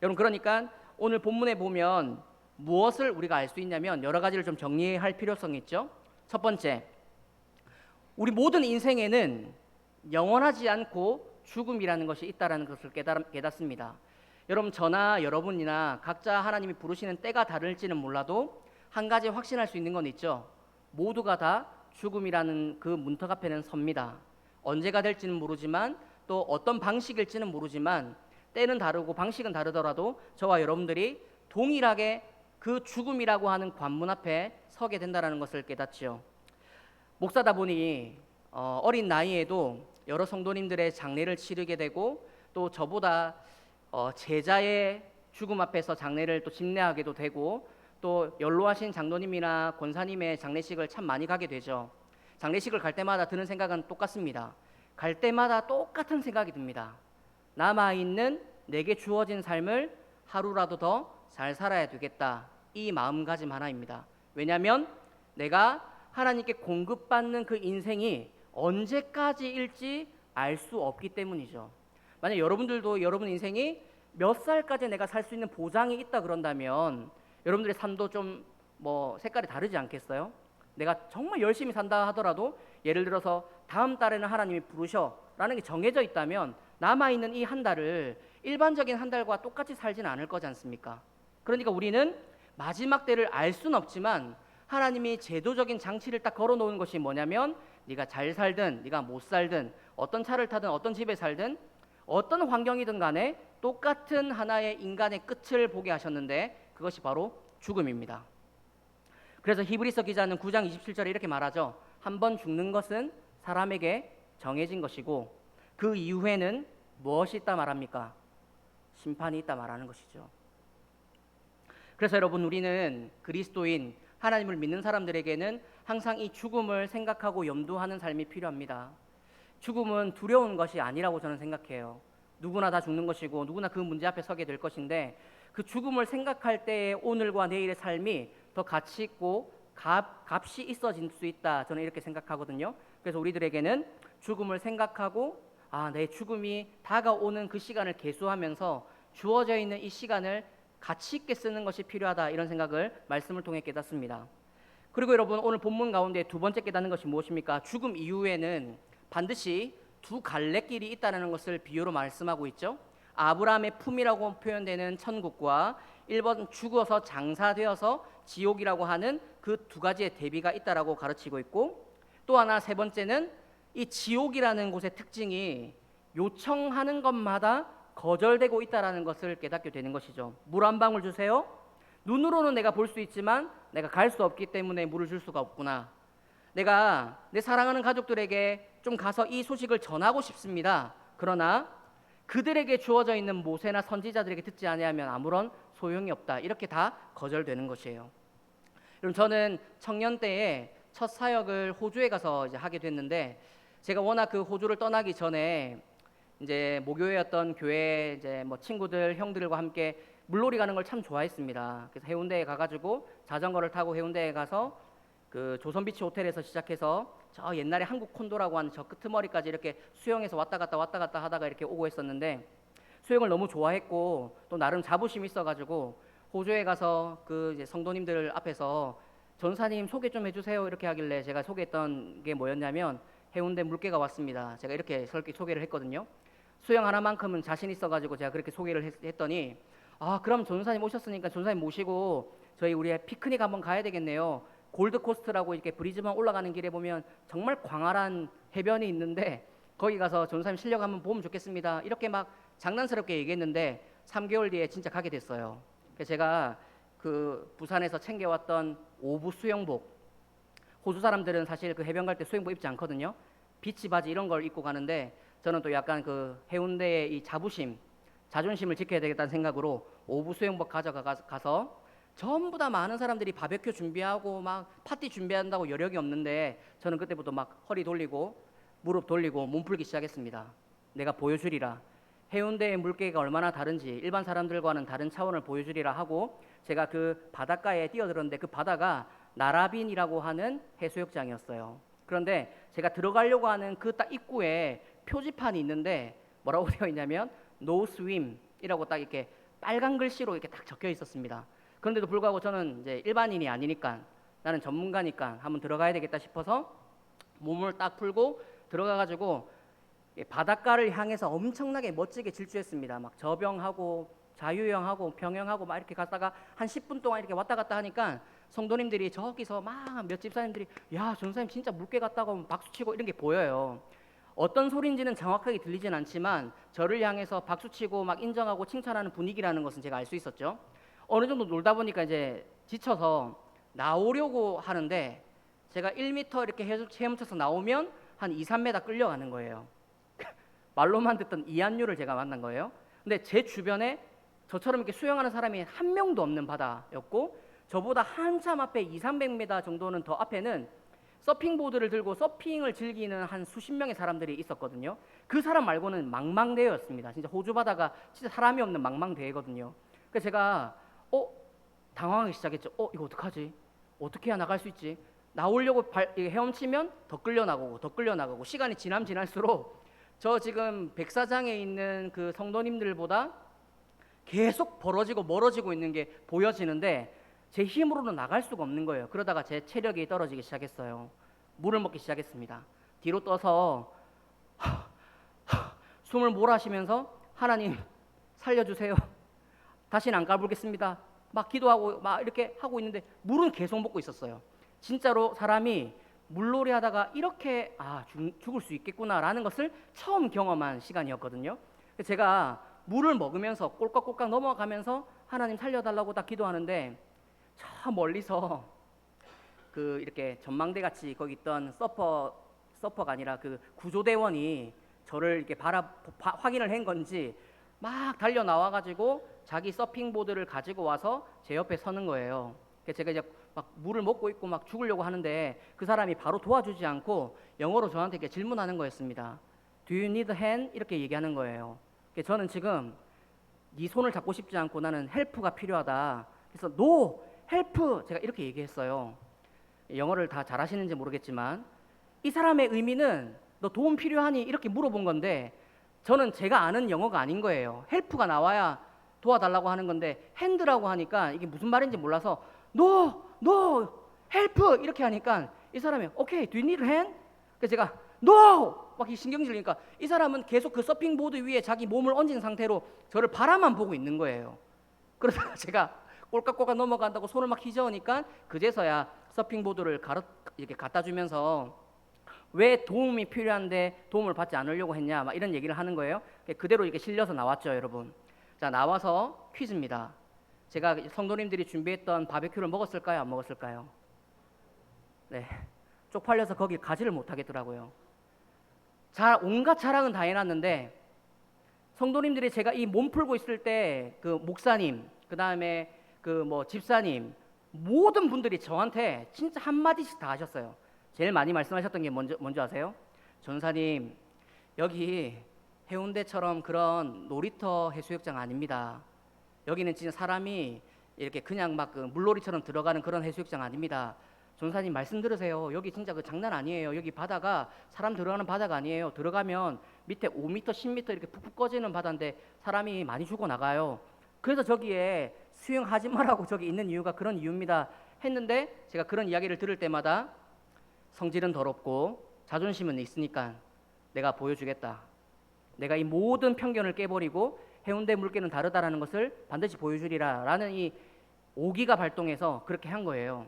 여러분, 그러니까 오늘 본문에 보면 무엇을 우리가 알 수 있냐면 여러 가지를 좀 정리할 필요성이 있죠. 첫 번째, 우리 모든 인생에는 영원하지 않고 죽음이라는 것이 있다는 것을 깨닫습니다. 여러분, 저나 여러분이나 각자 하나님이 부르시는 때가 다를지는 몰라도 한 가지 확신할 수 있는 건 있죠. 모두가 다 죽음이라는 그 문턱 앞에는 섭니다. 언제가 될지는 모르지만 또 어떤 방식일지는 모르지만 때는 다르고 방식은 다르더라도 저와 여러분들이 동일하게 그 죽음이라고 하는 관문 앞에 서게 된다는 것을 깨닫지요. 목사다 보니 어린 나이에도 여러 성도님들의 장례를 치르게 되고 또 저보다 제자의 죽음 앞에서 장례를 또 집례하게도 되고 또 연로하신 장로님이나 권사님의 장례식을 참 많이 가게 되죠. 장례식을 갈 때마다 드는 생각은 똑같습니다. 갈 때마다 똑같은 생각이 듭니다. 남아있는 내게 주어진 삶을 하루라도 더 잘 살아야 되겠다. 이 마음가짐 하나입니다. 왜냐하면 내가 하나님께 공급받는 그 인생이 언제까지일지 알 수 없기 때문이죠. 만약 여러분들도 여러분 인생이 몇 살까지 내가 살 수 있는 보장이 있다 그런다면 여러분들의 삶도 좀 색깔이 다르지 않겠어요? 내가 정말 열심히 산다 하더라도 예를 들어서 다음 달에는 하나님이 부르셔라는 게 정해져 있다면 남아있는 이 한 달을 일반적인 한 달과 똑같이 살지는 않을 거지 않습니까? 그러니까 우리는 마지막 때를 알 수는 없지만 하나님이 제도적인 장치를 딱 걸어놓은 것이 뭐냐면 네가 잘 살든 네가 못 살든 어떤 차를 타든 어떤 집에 살든 어떤 환경이든 간에 똑같은 하나의 인간의 끝을 보게 하셨는데 그것이 바로 죽음입니다. 그래서 히브리서 기자는 9장 27절에 이렇게 말하죠. 한 번 죽는 것은 사람에게 정해진 것이고 그 이후에는 무엇이 있다 말합니까? 심판이 있다 말하는 것이죠. 그래서 여러분, 우리는 그리스도인 하나님을 믿는 사람들에게는 항상 이 죽음을 생각하고 염두하는 삶이 필요합니다. 죽음은 두려운 것이 아니라고 저는 생각해요. 누구나 다 죽는 것이고 누구나 그 문제 앞에 서게 될 것인데 그 죽음을 생각할 때의 오늘과 내일의 삶이 더 가치 있고 값이 있어질 수 있다. 저는 이렇게 생각하거든요. 그래서 우리들에게는 죽음을 생각하고 내 죽음이 다가오는 그 시간을 계수하면서 주어져 있는 이 시간을 가치 있게 쓰는 것이 필요하다. 이런 생각을 말씀을 통해 깨닫습니다. 그리고 여러분, 오늘 본문 가운데 두 번째 깨닫는 것이 무엇입니까? 죽음 이후에는 반드시 두 갈래길이 있다는 것을 비유로 말씀하고 있죠. 아브라함의 품이라고 표현되는 천국과 1번 죽어서 장사되어서 지옥이라고 하는 그 두 가지의 대비가 있다라고 가르치고 있고, 또 하나 세 번째는 이 지옥이라는 곳의 특징이 요청하는 것마다 거절되고 있다라는 것을 깨닫게 되는 것이죠. 물 한 방울 주세요. 눈으로는 내가 볼 수 있지만 내가 갈 수 없기 때문에 물을 줄 수가 없구나. 내가 내 사랑하는 가족들에게 좀 가서 이 소식을 전하고 싶습니다. 그러나 그들에게 주어져 있는 모세나 선지자들에게 듣지 아니하면 아무런 소용이 없다. 이렇게 다 거절되는 것이에요. 여러분, 저는 청년 때에 첫 사역을 호주에 가서 이제 하게 됐는데, 제가 워낙 그 호주를 떠나기 전에 이제 모교회였던 교회 이제 친구들 형들과 함께 물놀이 가는 걸 참 좋아했습니다. 그래서 해운대에 가가지고 자전거를 타고 해운대에 가서 그 조선비치 호텔에서 시작해서 저 옛날에 한국 콘도라고 하는 저 끄트머리까지 이렇게 수영해서 왔다 갔다 하다가 이렇게 오고 했었는데, 수영을 너무 좋아했고 또 나름 자부심이 있어가지고 호주에 가서 그 이제 성도님들 앞에서 전사님 소개 좀 해주세요 이렇게 하길래 제가 소개했던 게 뭐였냐면 해운대 물개가 왔습니다. 제가 이렇게 소개를 했거든요. 수영 하나만큼은 자신 있어가지고 제가 그렇게 소개를 했더니 그럼 전사님 오셨으니까 전사님 모시고 우리 피크닉 한번 가야 되겠네요. 골드코스트라고 이렇게 브리즈번 올라가는 길에 보면 정말 광활한 해변이 있는데 거기 가서 전사님 실력 한번 보면 좋겠습니다. 이렇게 막 장난스럽게 얘기했는데 3개월 뒤에 진짜 가게 됐어요. 그래서 제가 그 부산에서 챙겨왔던 오부 수영복, 호주 사람들은 사실 그 해변 갈 때 수영복 입지 않거든요. 비치 바지 이런 걸 입고 가는데 저는 또 약간 그 해운대의 이 자존심을 지켜야 되겠다는 생각으로 오후 수영복 가져가서 전부 다 많은 사람들이 바베큐 준비하고 막 파티 준비한다고 여력이 없는데 저는 그때부터 막 허리 돌리고 무릎 돌리고 몸 풀기 시작했습니다. 내가 보여주리라. 해운대의 물개가 얼마나 다른지 일반 사람들과는 다른 차원을 보여주리라 하고 제가 그 바닷가에 뛰어들었는데 그 바다가 나라빈이라고 하는 해수욕장이었어요. 그런데 제가 들어가려고 하는 그 딱 입구에 표지판이 있는데 뭐라고 되어 있냐면 No Swim이라고 딱 이렇게 빨간 글씨로 이렇게 딱 적혀 있었습니다. 그런데도 불구하고 저는 이제 일반인이 아니니까 나는 전문가니까 한번 들어가야 되겠다 싶어서 몸을 딱 풀고 들어가가지고 바닷가를 향해서 엄청나게 멋지게 질주했습니다. 막 저병하고 자유형하고 평형하고 막 이렇게 갔다가 한 10분 동안 이렇게 왔다 갔다 하니까 성도님들이 저기서 막 몇 집사님들이 야 전사님 진짜 물개 같다고 박수치고 이런 게 보여요. 어떤 소리인지는 정확하게 들리진 않지만 저를 향해서 박수치고 막 인정하고 칭찬하는 분위기라는 것은 제가 알 수 있었죠. 어느 정도 놀다 보니까 이제 지쳐서 나오려고 하는데 제가 1m 이렇게 헤엄쳐서 나오면 한 2, 3m 끌려가는 거예요. 말로만 듣던 이한류를 제가 만난 거예요. 근데 제 주변에 저처럼 이렇게 수영하는 사람이 한 명도 없는 바다였고 저보다 한참 앞에 2, 300m 정도는 더 앞에는 서핑보드를 들고 서핑을 즐기는 한 수십 명의 사람들이 있었거든요. 그 사람 말고는 망망대해였습니다. 진짜 호주 바다가 진짜 사람이 없는 망망대해거든요. 그래서 제가 당황하기 시작했죠. 이거 어떡하지? 어떻게 해야 나갈 수 있지? 나오려고 헤엄치면 더 끌려나가고 더 끌려나가고 시간이 지날수록 저 지금 백사장에 있는 그 성도님들보다 계속 벌어지고 멀어지고 있는 게 보여지는데 제 힘으로는 나갈 수가 없는 거예요. 그러다가 제 체력이 떨어지기 시작했어요. 물을 먹기 시작했습니다. 뒤로 떠서 숨을 몰아쉬면서 하나님 살려주세요. 다시는 안 까불겠습니다. 막 기도하고 막 이렇게 하고 있는데 물은 계속 먹고 있었어요. 진짜로 사람이 물놀이 하다가 이렇게 죽을 수 있겠구나라는 것을 처음 경험한 시간이었거든요. 제가 물을 먹으면서 꼴깍꼴깍 넘어가면서 하나님 살려달라고 딱 기도하는데 저 멀리서 그 이렇게 전망대 같이 거기 있던 서퍼가 아니라 그 구조대원이 저를 이렇게 확인을 한 건지 막 달려 나와가지고 자기 서핑보드를 가지고 와서 제 옆에 서는 거예요. 그래서 제가 이제 막 물을 먹고 있고 막 죽으려고 하는데 그 사람이 바로 도와주지 않고 영어로 저한테 이렇게 질문하는 거였습니다. Do you need a hand? 이렇게 얘기하는 거예요. 그래서 저는 지금 네 손을 잡고 싶지 않고 나는 헬프가 필요하다. 그래서 No 헬프 제가 이렇게 얘기했어요. 영어를 다 잘하시는지 모르겠지만 이 사람의 의미는 너 도움 필요하니 이렇게 물어본 건데 저는 제가 아는 영어가 아닌 거예요. 헬프가 나와야 도와달라고 하는 건데 핸드라고 하니까 이게 무슨 말인지 몰라서 No 헬프 이렇게 하니까 이 사람이 오케이 do you need a hand? 그래서 제가 No 막 신경질리니까 이 사람은 계속 그 서핑보드 위에 자기 몸을 얹은 상태로 저를 바라만 보고 있는 거예요. 그러다가 제가 꼴깍꼴깍 넘어간다고 손을 막 휘저으니까 그제서야 서핑보드를 이렇게 갖다 주면서 왜 도움이 필요한데 도움을 받지 않으려고 했냐 막 이런 얘기를 하는 거예요. 그대로 이렇게 실려서 나왔죠, 여러분. 자, 나와서 퀴즈입니다. 제가 성도님들이 준비했던 바베큐를 먹었을까요, 안 먹었을까요? 네, 쪽팔려서 거길 가지를 못하겠더라고요. 온갖 자랑은 다 해놨는데 성도님들이 제가 이 몸 풀고 있을 때 그 목사님, 그 다음에 그 뭐 집사님 모든 분들이 저한테 진짜 한마디씩 다 하셨어요. 제일 많이 말씀하셨던 게 뭔지 아세요? 전사님, 여기 해운대처럼 그런 놀이터 해수욕장 아닙니다. 여기는 진짜 사람이 이렇게 그냥 막 그 물놀이처럼 들어가는 그런 해수욕장 아닙니다. 전사님 말씀 들으세요. 여기 진짜 그 장난 아니에요. 여기 바다가 사람 들어가는 바다가 아니에요. 들어가면 밑에 5m, 10m 이렇게 푹푹 꺼지는 바다인데 사람이 많이 죽어 나가요. 그래서 저기에 수영하지 말라고 저기 있는 이유가 그런 이유입니다. 했는데 제가 그런 이야기를 들을 때마다 성질은 더럽고 자존심은 있으니까 내가 보여주겠다. 내가 이 모든 편견을 깨버리고 해운대 물개는 다르다라는 것을 반드시 보여주리라 라는 이 오기가 발동해서 그렇게 한 거예요.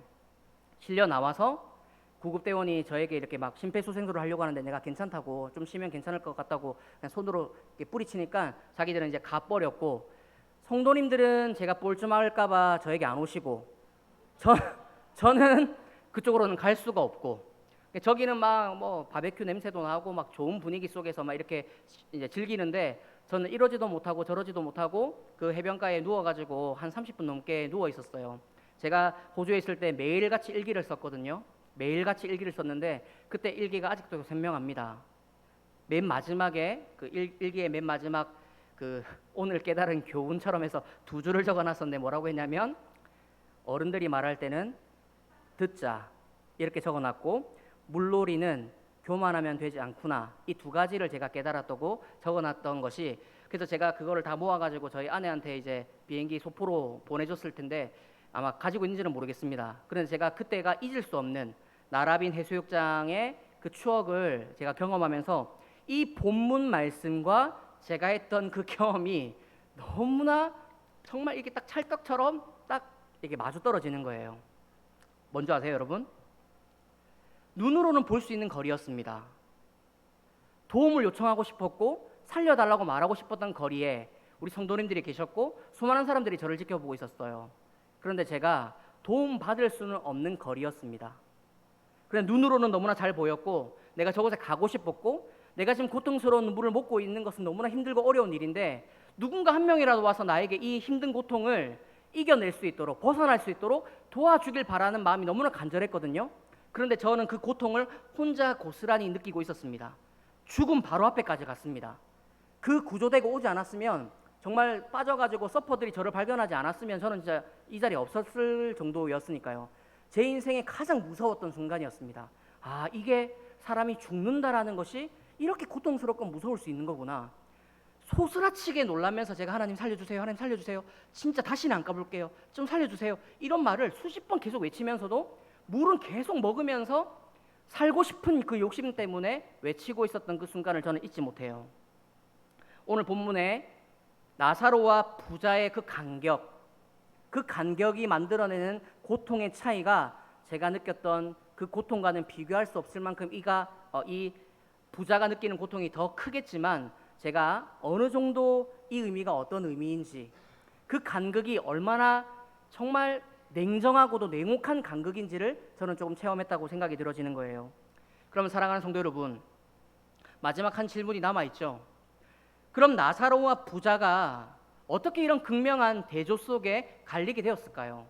실려 나와서 구급대원이 저에게 이렇게 막 심폐소생술을 하려고 하는데 내가 괜찮다고 좀 쉬면 괜찮을 것 같다고 그냥 손으로 이렇게 뿌리치니까 자기들은 이제 가버렸고 성도님들은 제가 뻘쭘할까봐 저에게 안 오시고 저는 그쪽으로는 갈 수가 없고 저기는 막 뭐 바베큐 냄새도 나고 막 좋은 분위기 속에서 막 이렇게 이제 즐기는데 저는 이러지도 못하고 저러지도 못하고 그 해변가에 누워가지고 한 30분 넘게 누워 있었어요. 제가 호주에 있을 때 매일같이 일기를 썼거든요. 매일같이 일기를 썼는데 그때 일기가 아직도鮮明합니다. 맨 마지막에 그 일기의 맨 마지막 그 오늘 깨달은 교훈처럼 해서 2줄을 적어놨었는데 뭐라고 했냐면 어른들이 말할 때는 듣자 이렇게 적어놨고 물놀이는 교만하면 되지 않구나 이 2가지를 제가 깨달았다고 적어놨던 것이 그래서 제가 그거를 다 모아가지고 저희 아내한테 이제 비행기 소포로 보내줬을 텐데 아마 가지고 있는지는 모르겠습니다. 그런데 제가 그때가 잊을 수 없는 나라빈 해수욕장의 그 추억을 제가 경험하면서 이 본문 말씀과 제가 했던 그 경험이 너무나 정말 이게 딱 찰떡처럼 딱 이게 마주 떨어지는 거예요. 뭔지 아세요, 여러분? 눈으로는 볼 수 있는 거리였습니다. 도움을 요청하고 싶었고 살려달라고 말하고 싶었던 거리에 우리 성도님들이 계셨고 수많은 사람들이 저를 지켜보고 있었어요. 그런데 제가 도움받을 수는 없는 거리였습니다. 그냥 눈으로는 너무나 잘 보였고 내가 저곳에 가고 싶었고 내가 지금 고통스러운 물을 먹고 있는 것은 너무나 힘들고 어려운 일인데 누군가 한 명이라도 와서 나에게 이 힘든 고통을 이겨낼 수 있도록 벗어날 수 있도록 도와주길 바라는 마음이 너무나 간절했거든요. 그런데 저는 그 고통을 혼자 고스란히 느끼고 있었습니다. 죽음 바로 앞에까지 갔습니다. 그 구조대가 오지 않았으면 정말 빠져가지고 서퍼들이 저를 발견하지 않았으면 저는 진짜 이 자리에 없었을 정도였으니까요. 제 인생에 가장 무서웠던 순간이었습니다. 아, 이게 사람이 죽는다라는 것이 이렇게 고통스럽고 무서울 수 있는 거구나. 소스라치게 놀라면서 제가 하나님 살려주세요, 하나님 살려주세요, 진짜 다시는 안 가볼게요, 좀 살려주세요 이런 말을 수십 번 계속 외치면서도 물은 계속 먹으면서 살고 싶은 그 욕심 때문에 외치고 있었던 그 순간을 저는 잊지 못해요. 오늘 본문에 나사로와 부자의 그 간격이 만들어내는 고통의 차이가 제가 느꼈던 그 고통과는 비교할 수 없을 만큼 이 부자가 느끼는 고통이 더 크겠지만 제가 어느 정도 이 의미가 어떤 의미인지 그 간극이 얼마나 정말 냉정하고도 냉혹한 간극인지를 저는 조금 체험했다고 생각이 들어지는 거예요. 그러면 사랑하는 성도 여러분, 마지막 한 질문이 남아있죠. 그럼 나사로와 부자가 어떻게 이런 극명한 대조 속에 갈리게 되었을까요?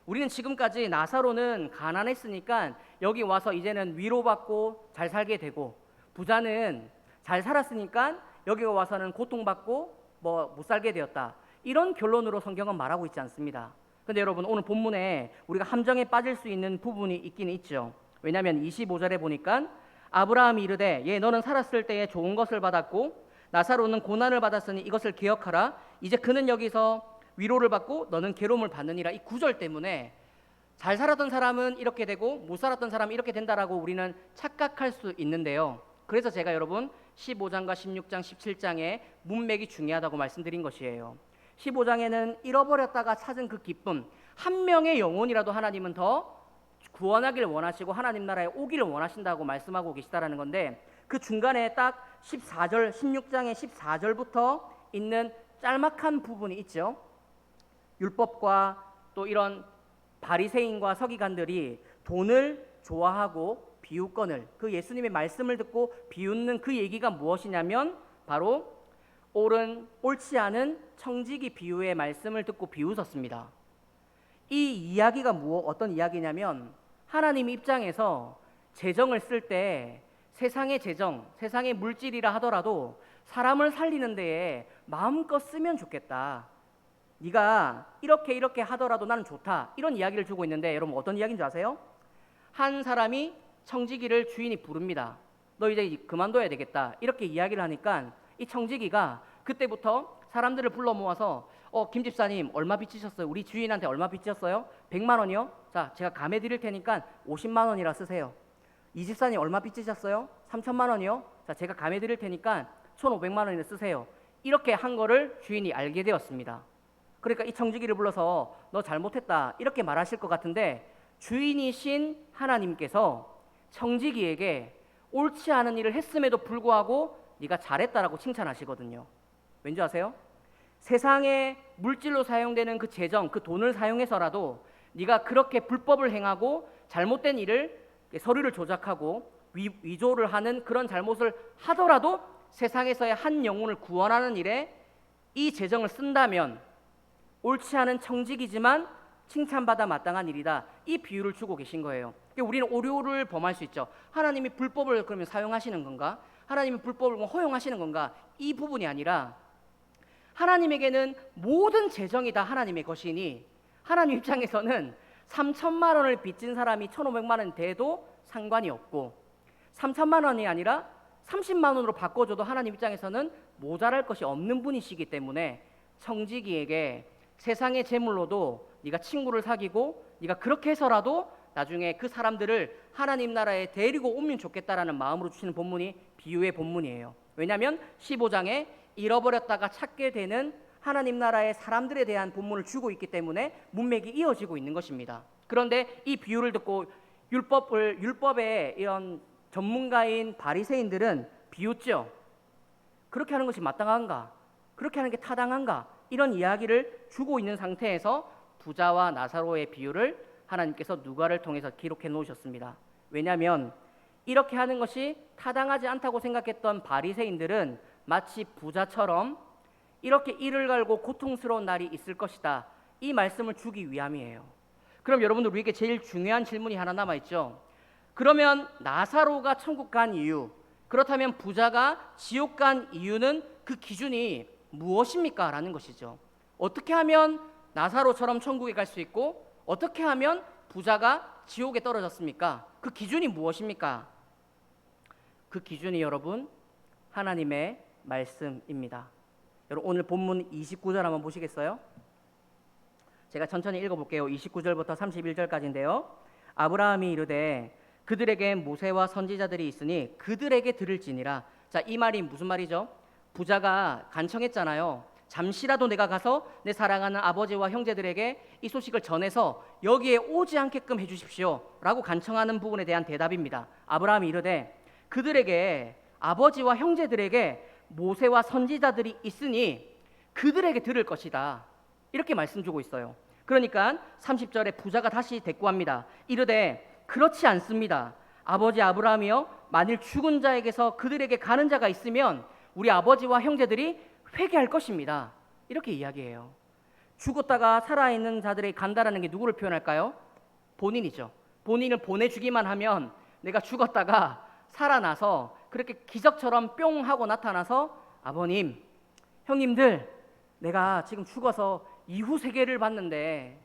우리는 지금까지 나사로는 가난했으니까 여기 와서 이제는 위로받고 잘 살게 되고 부자는 잘 살았으니까 여기 와서는 고통받고 못 살게 되었다, 이런 결론으로 성경은 말하고 있지 않습니다. 근데 여러분, 오늘 본문에 우리가 함정에 빠질 수 있는 부분이 있기는 있죠. 왜냐하면 25절에 보니까 아브라함이 이르되 예 너는 살았을 때에 좋은 것을 받았고 나사로는 고난을 받았으니 이것을 기억하라. 이제 그는 여기서 위로를 받고 너는 괴로움을 받느니라. 이 구절 때문에 잘 살았던 사람은 이렇게 되고 못 살았던 사람은 이렇게 된다라고 우리는 착각할 수 있는데요. 그래서 제가 여러분 15장과 16장, 17장의 문맥이 중요하다고 말씀드린 것이에요. 15장에는 잃어버렸다가 찾은 그 기쁨, 한 명의 영혼이라도 하나님은 더 구원하기를 원하시고 하나님 나라에 오기를 원하신다고 말씀하고 계시다라는 건데, 그 중간에 딱 14절, 16장의 14절부터 있는 짤막한 부분이 있죠. 율법과 또 이런 바리새인과 서기관들이 돈을 좋아하고 비웃거늘, 그 예수님의 말씀을 듣고 비웃는 그 얘기가 무엇이냐면 바로 옳지 않은 청지기 비유의 말씀을 듣고 비웃었습니다. 이 이야기가 어떤 이야기냐면 하나님 입장에서 재정을 쓸 때 세상의 재정, 세상의 물질이라 하더라도 사람을 살리는 데에 마음껏 쓰면 좋겠다, 네가 이렇게 하더라도 나는 좋다, 이런 이야기를 주고 있는데, 여러분 어떤 이야기인지 아세요? 한 사람이 청지기를 주인이 부릅니다. 너 이제 그만둬야 되겠다, 이렇게 이야기를 하니까 이 청지기가 그때부터 사람들을 불러 모아서 김 집사님 얼마 빚지셨어요? 우리 주인한테 얼마 빚지셨어요? 100만 원이요? 자, 제가 감해 드릴 테니까 50만 원이라 쓰세요. 이 집사님 얼마 빚지셨어요? 3천만 원이요? 자, 제가 감해 드릴 테니까 1,500만 원이라 쓰세요. 이렇게 한 거를 주인이 알게 되었습니다. 그러니까 이 청지기를 불러서 너 잘못했다, 이렇게 말하실 것 같은데, 주인이신 하나님께서 청지기에게 옳지 않은 일을 했음에도 불구하고 네가 잘했다라고 칭찬하시거든요. 왠지 아세요? 세상에 물질로 사용되는 그 재정, 그 돈을 사용해서라도 네가 그렇게 불법을 행하고 잘못된 일을, 서류를 조작하고 위조를 하는 그런 잘못을 하더라도 세상에서의 한 영혼을 구원하는 일에 이 재정을 쓴다면 옳지 않은 청직이지만 칭찬받아 마땅한 일이다. 이 비유를 주고 계신 거예요. 그러니까 우리는 오류를 범할 수 있죠. 하나님이 불법을 그러면 사용하시는 건가? 하나님이 불법을 허용하시는 건가? 이 부분이 아니라 하나님에게는 모든 재정이 다 하나님의 것이니 하나님 입장에서는 3천만 원을 빚진 사람이 1,500만 원 돼도 상관이 없고 3천만 원이 아니라 30만 원으로 바꿔줘도 하나님 입장에서는 모자랄 것이 없는 분이시기 때문에 청지기에게 세상의 재물로도 네가 친구를 사귀고 네가 그렇게 해서라도 나중에 그 사람들을 하나님 나라에 데리고 오면 좋겠다라는 마음으로 주시는 본문이 비유의 본문이에요. 왜냐하면 15장에 잃어버렸다가 찾게 되는 하나님 나라의 사람들에 대한 본문을 주고 있기 때문에 문맥이 이어지고 있는 것입니다. 그런데 이 비유를 듣고 율법의 이런 전문가인 바리새인들은 비웃죠. 그렇게 하는 것이 마땅한가? 그렇게 하는 게 타당한가? 이런 이야기를 주고 있는 상태에서 부자와 나사로의 비유를 하나님께서 누가를 통해서 기록해 놓으셨습니다. 왜냐하면 이렇게 하는 것이 타당하지 않다고 생각했던 바리새인들은 마치 부자처럼 이렇게 이를 갈고 고통스러운 날이 있을 것이다. 이 말씀을 주기 위함이에요. 그럼 여러분들 우리에게 제일 중요한 질문이 하나 남아있죠. 그러면 나사로가 천국 간 이유, 그렇다면 부자가 지옥 간 이유는 그 기준이 무엇입니까? 라는 것이죠. 어떻게 하면 나사로처럼 천국에 갈 수 있고 어떻게 하면 부자가 지옥에 떨어졌습니까? 그 기준이 무엇입니까? 그 기준이 여러분 하나님의 말씀입니다. 여러분 오늘 본문 29절 한번 보시겠어요? 제가 천천히 읽어볼게요. 29절부터 31절까지인데요. 아브라함이 이르되 그들에게 모세와 선지자들이 있으니 그들에게 들을지니라. 자, 이 말이 무슨 말이죠? 부자가 간청했잖아요. 잠시라도 내가 가서 내 사랑하는 아버지와 형제들에게 이 소식을 전해서 여기에 오지 않게끔 해주십시오 라고 간청하는 부분에 대한 대답입니다. 아브라함이 이르되 그들에게 아버지와 형제들에게 모세와 선지자들이 있으니 그들에게 들을 것이다. 이렇게 말씀 주고 있어요. 그러니까 30절에 부자가 다시 대꾸합니다. 이르되 그렇지 않습니다. 아버지 아브라함이여 만일 죽은 자에게서 그들에게 가는 자가 있으면 우리 아버지와 형제들이 회개할 것입니다. 이렇게 이야기해요. 죽었다가 살아있는 자들에게 간다라는 게 누구를 표현할까요? 본인이죠. 본인을 보내주기만 하면 내가 죽었다가 살아나서 그렇게 기적처럼 뿅 하고 나타나서 아버님, 형님들 내가 지금 죽어서 이후 세계를 봤는데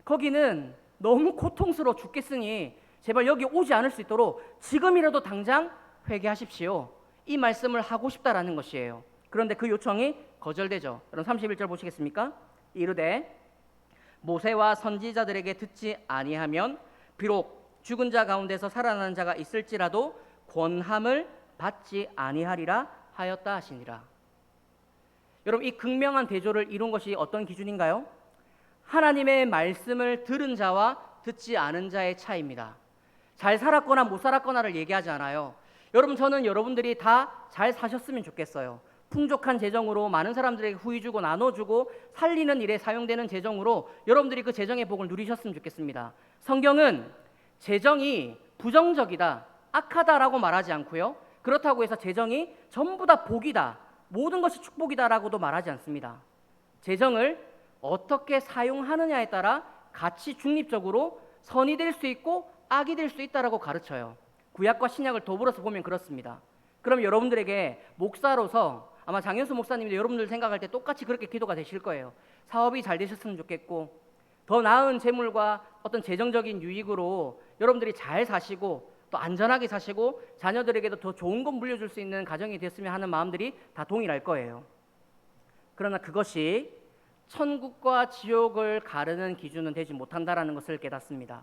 거기는 너무 고통스러워 죽겠으니 제발 여기 오지 않을 수 있도록 지금이라도 당장 회개하십시오. 이 말씀을 하고 싶다라는 것이에요. 그런데 그 요청이 거절되죠. 여러분 31절 보시겠습니까? 이르되 모세와 선지자들에게 듣지 아니하면 비록 죽은 자 가운데서 살아나는 자가 있을지라도 권함을 받지 아니하리라 하였다 하시니라. 여러분 이 극명한 대조를 이룬 것이 어떤 기준인가요? 하나님의 말씀을 들은 자와 듣지 않은 자의 차이입니다. 잘 살았거나 못 살았거나를 얘기하지 않아요. 여러분 저는 여러분들이 다 잘 사셨으면 좋겠어요. 풍족한 재정으로 많은 사람들에게 후히 주고 나눠주고 살리는 일에 사용되는 재정으로 여러분들이 그 재정의 복을 누리셨으면 좋겠습니다. 성경은 재정이 부정적이다, 악하다라고 말하지 않고요. 그렇다고 해서 재정이 전부 다 복이다, 모든 것이 축복이다라고도 말하지 않습니다. 재정을 어떻게 사용하느냐에 따라 가치 중립적으로 선이 될 수 있고 악이 될 수 있다라고 가르쳐요. 구약과 신약을 더불어서 보면 그렇습니다. 그럼 여러분들에게 목사로서 아마 장현수 목사님도 여러분들 생각할 때 똑같이 그렇게 기도가 되실 거예요. 사업이 잘 되셨으면 좋겠고 더 나은 재물과 어떤 재정적인 유익으로 여러분들이 잘 사시고 또 안전하게 사시고 자녀들에게도 더 좋은 것 물려줄 수 있는 가정이 됐으면 하는 마음들이 다 동일할 거예요. 그러나 그것이 천국과 지옥을 가르는 기준은 되지 못한다라는 것을 깨닫습니다.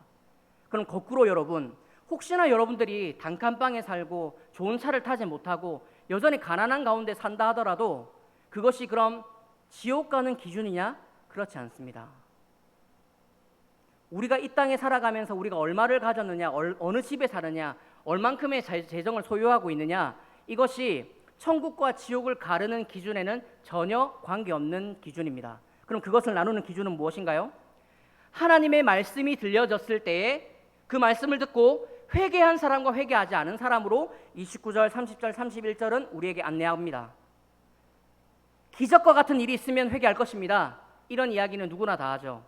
그럼 거꾸로 여러분, 혹시나 여러분들이 단칸방에 살고 좋은 차를 타지 못하고 여전히 가난한 가운데 산다 하더라도 그것이 그럼 지옥 가는 기준이냐? 그렇지 않습니다. 우리가 이 땅에 살아가면서 우리가 얼마를 가졌느냐, 어느 집에 사느냐, 얼만큼의 재정을 소유하고 있느냐, 이것이 천국과 지옥을 가르는 기준에는 전혀 관계없는 기준입니다. 그럼 그것을 나누는 기준은 무엇인가요? 하나님의 말씀이 들려졌을 때에 그 말씀을 듣고 회개한 사람과 회개하지 않은 사람으로 29절, 30절, 31절은 우리에게 안내합니다. 기적과 같은 일이 있으면 회개할 것입니다. 이런 이야기는 누구나 다 하죠.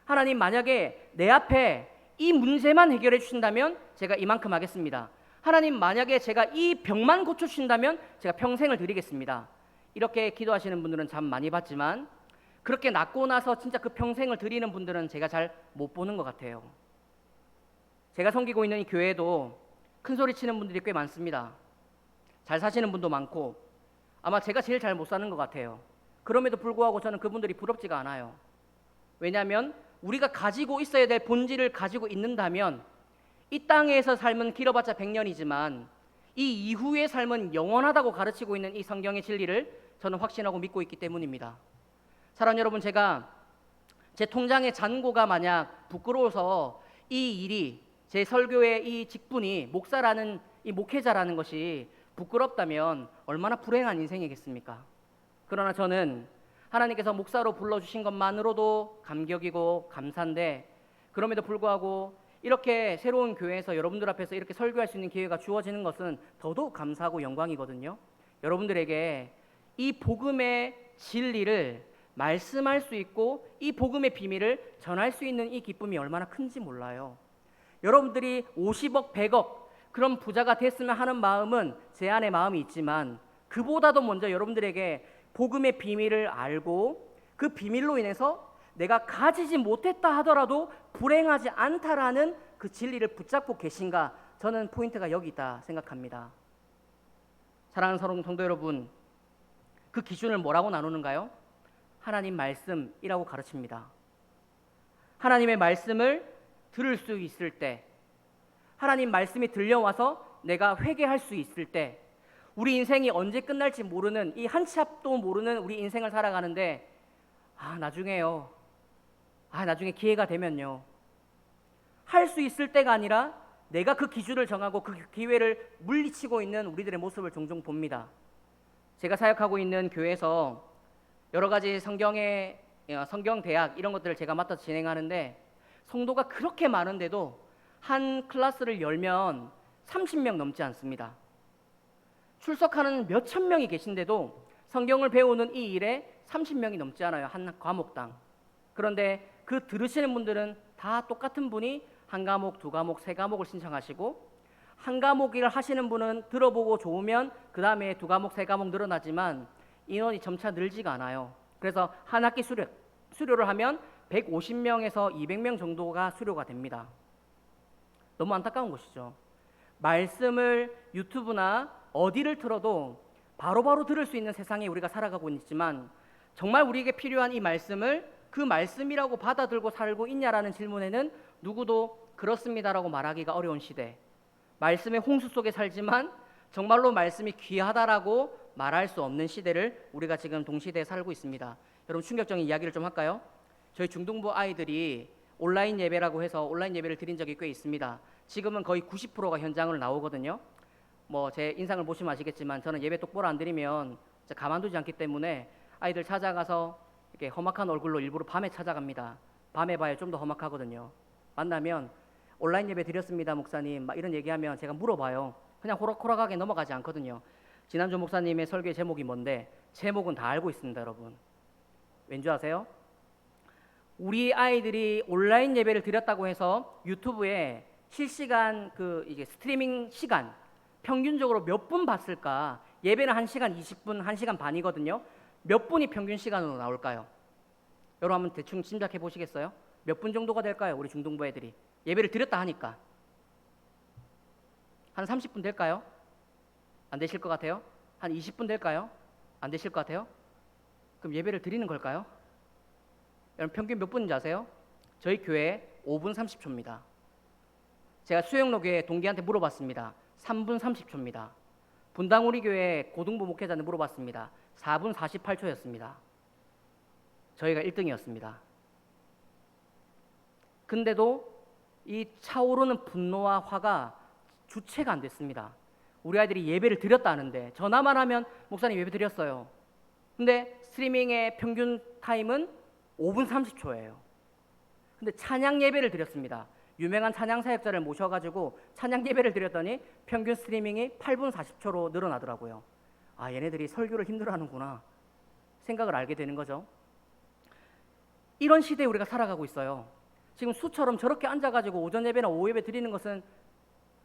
하나님, 만약에 내 앞에 이 문제만 해결해 주신다면 제가 이만큼 하겠습니다. 하나님, 만약에 제가 이 병만 고쳐주신다면 제가 평생을 드리겠습니다. 이렇게 기도하시는 분들은 참 많이 봤지만 그렇게 낫고 나서 진짜 그 평생을 드리는 분들은 제가 잘 못 보는 것 같아요. 제가 섬기고 있는 이 교회도 큰 소리 치는 분들이 꽤 많습니다. 잘 사시는 분도 많고 아마 제가 제일 잘 못 사는 것 같아요. 그럼에도 불구하고 저는 그분들이 부럽지가 않아요. 왜냐하면 우리가 가지고 있어야 될 본질을 가지고 있는다면 이 땅에서 삶은 길어봤자 100년이지만 이 이후의 삶은 영원하다고 가르치고 있는 이 성경의 진리를 저는 확신하고 믿고 있기 때문입니다. 사랑하는 여러분, 제가 제 통장의 잔고가 만약 부끄러워서 이 일이 제 설교의 이 직분이 목사라는 이 목회자라는 것이 부끄럽다면 얼마나 불행한 인생이겠습니까? 그러나 저는 하나님께서 목사로 불러주신 것만으로도 감격이고 감사한데 그럼에도 불구하고 이렇게 새로운 교회에서 여러분들 앞에서 이렇게 설교할 수 있는 기회가 주어지는 것은 더더욱 감사하고 영광이거든요. 여러분들에게 이 복음의 진리를 말씀할 수 있고 이 복음의 비밀을 전할 수 있는 이 기쁨이 얼마나 큰지 몰라요. 여러분들이 50억, 100억 그런 부자가 됐으면 하는 마음은 제 안에 마음이 있지만 그보다도 먼저 여러분들에게 복음의 비밀을 알고 그 비밀로 인해서 내가 가지지 못했다 하더라도 불행하지 않다라는 그 진리를 붙잡고 계신가, 저는 포인트가 여기 있다 생각합니다. 사랑하는 성도 여러분, 그 기준을 뭐라고 나누는가요? 하나님 말씀이라고 가르칩니다. 하나님의 말씀을 들을 수 있을 때, 하나님 말씀이 들려와서 내가 회개할 수 있을 때, 우리 인생이 언제 끝날지 모르는 이 한 치 앞도 모르는 우리 인생을 살아가는데 나중에 기회가 되면요, 할 수 있을 때가 아니라 내가 그 기준을 정하고 그 기회를 물리치고 있는 우리들의 모습을 종종 봅니다. 제가 사역하고 있는 교회에서 여러 가지 성경대학 이런 것들을 제가 맡아서 진행하는데 성도가 그렇게 많은데도 한 클래스를 열면 30명 넘지 않습니다. 출석하는 몇천 명이 계신데도 성경을 배우는 이 일에 30명이 넘지 않아요. 한 과목당. 그런데 그 들으시는 분들은 다 똑같은 분이 한 과목, 두 과목, 세 과목을 신청하시고 한 과목을 하시는 분은 들어보고 좋으면 그 다음에 두 과목, 세 과목 늘어나지만 인원이 점차 늘지가 않아요. 그래서 한 학기 수료를 하면 150명에서 200명 정도가 수료가 됩니다. 너무 안타까운 것이죠. 말씀을 유튜브나 어디를 틀어도 바로바로 들을 수 있는 세상에 우리가 살아가고 있지만 정말 우리에게 필요한 이 말씀을 그 말씀이라고 받아들고 살고 있냐라는 질문에는 누구도 그렇습니다라고 말하기가 어려운 시대, 말씀의 홍수 속에 살지만 정말로 말씀이 귀하다라고 말할 수 없는 시대를 우리가 지금 동시대에 살고 있습니다. 여러분, 충격적인 이야기를 좀 할까요? 저희 중등부 아이들이 온라인 예배라고 해서 온라인 예배를 드린 적이 꽤 있습니다. 지금은 거의 90%가 현장으로 나오거든요. 제 인상을 보시면 아시겠지만 저는 예배 똑바로 안 드리면 가만두지 않기 때문에 아이들 찾아가서 이렇게 험악한 얼굴로 일부러 밤에 찾아갑니다. 밤에 봐야 좀 더 험악하거든요. 만나면 온라인 예배 드렸습니다 목사님 막 이런 얘기하면 제가 물어봐요. 그냥 호락호락하게 넘어가지 않거든요. 지난주 목사님의 설교의 제목이 뭔데? 제목은 다 알고 있습니다. 여러분, 왠지 아세요? 우리 아이들이 온라인 예배를 드렸다고 해서 유튜브에 실시간 이게 스트리밍 시간 평균적으로 몇 분 봤을까? 예배는 1시간 20분, 1시간 반이거든요. 몇 분이 평균 시간으로 나올까요? 여러분 한번 대충 짐작해 보시겠어요? 몇 분 정도가 될까요? 우리 중등부 애들이 예배를 드렸다 하니까 한 30분 될까요? 안 되실 것 같아요? 한 20분 될까요? 안 되실 것 같아요? 그럼 예배를 드리는 걸까요? 여러분, 평균 몇 분인지 아세요? 저희 교회 5분 30초입니다. 제가 수영로 교회 동기한테 물어봤습니다. 3분 30초입니다. 분당 우리 교회 고등부 목회자한테 물어봤습니다. 4분 48초였습니다. 저희가 1등이었습니다. 근데도 이 차오르는 분노와 화가 주체가 안 됐습니다. 우리 아이들이 예배를 드렸다 하는데 전화만 하면 목사님 예배 드렸어요. 근데 스트리밍의 평균 타임은 5분 30초예요. 근데 찬양 예배를 드렸습니다. 유명한 찬양 사역자를 모셔가지고 찬양 예배를 드렸더니 평균 스트리밍이 8분 40초로 늘어나더라고요. 아, 얘네들이 설교를 힘들어하는구나 생각을 알게 되는 거죠. 이런 시대에 우리가 살아가고 있어요. 지금 수처럼 저렇게 앉아가지고 오전 예배나 오후 예배 드리는 것은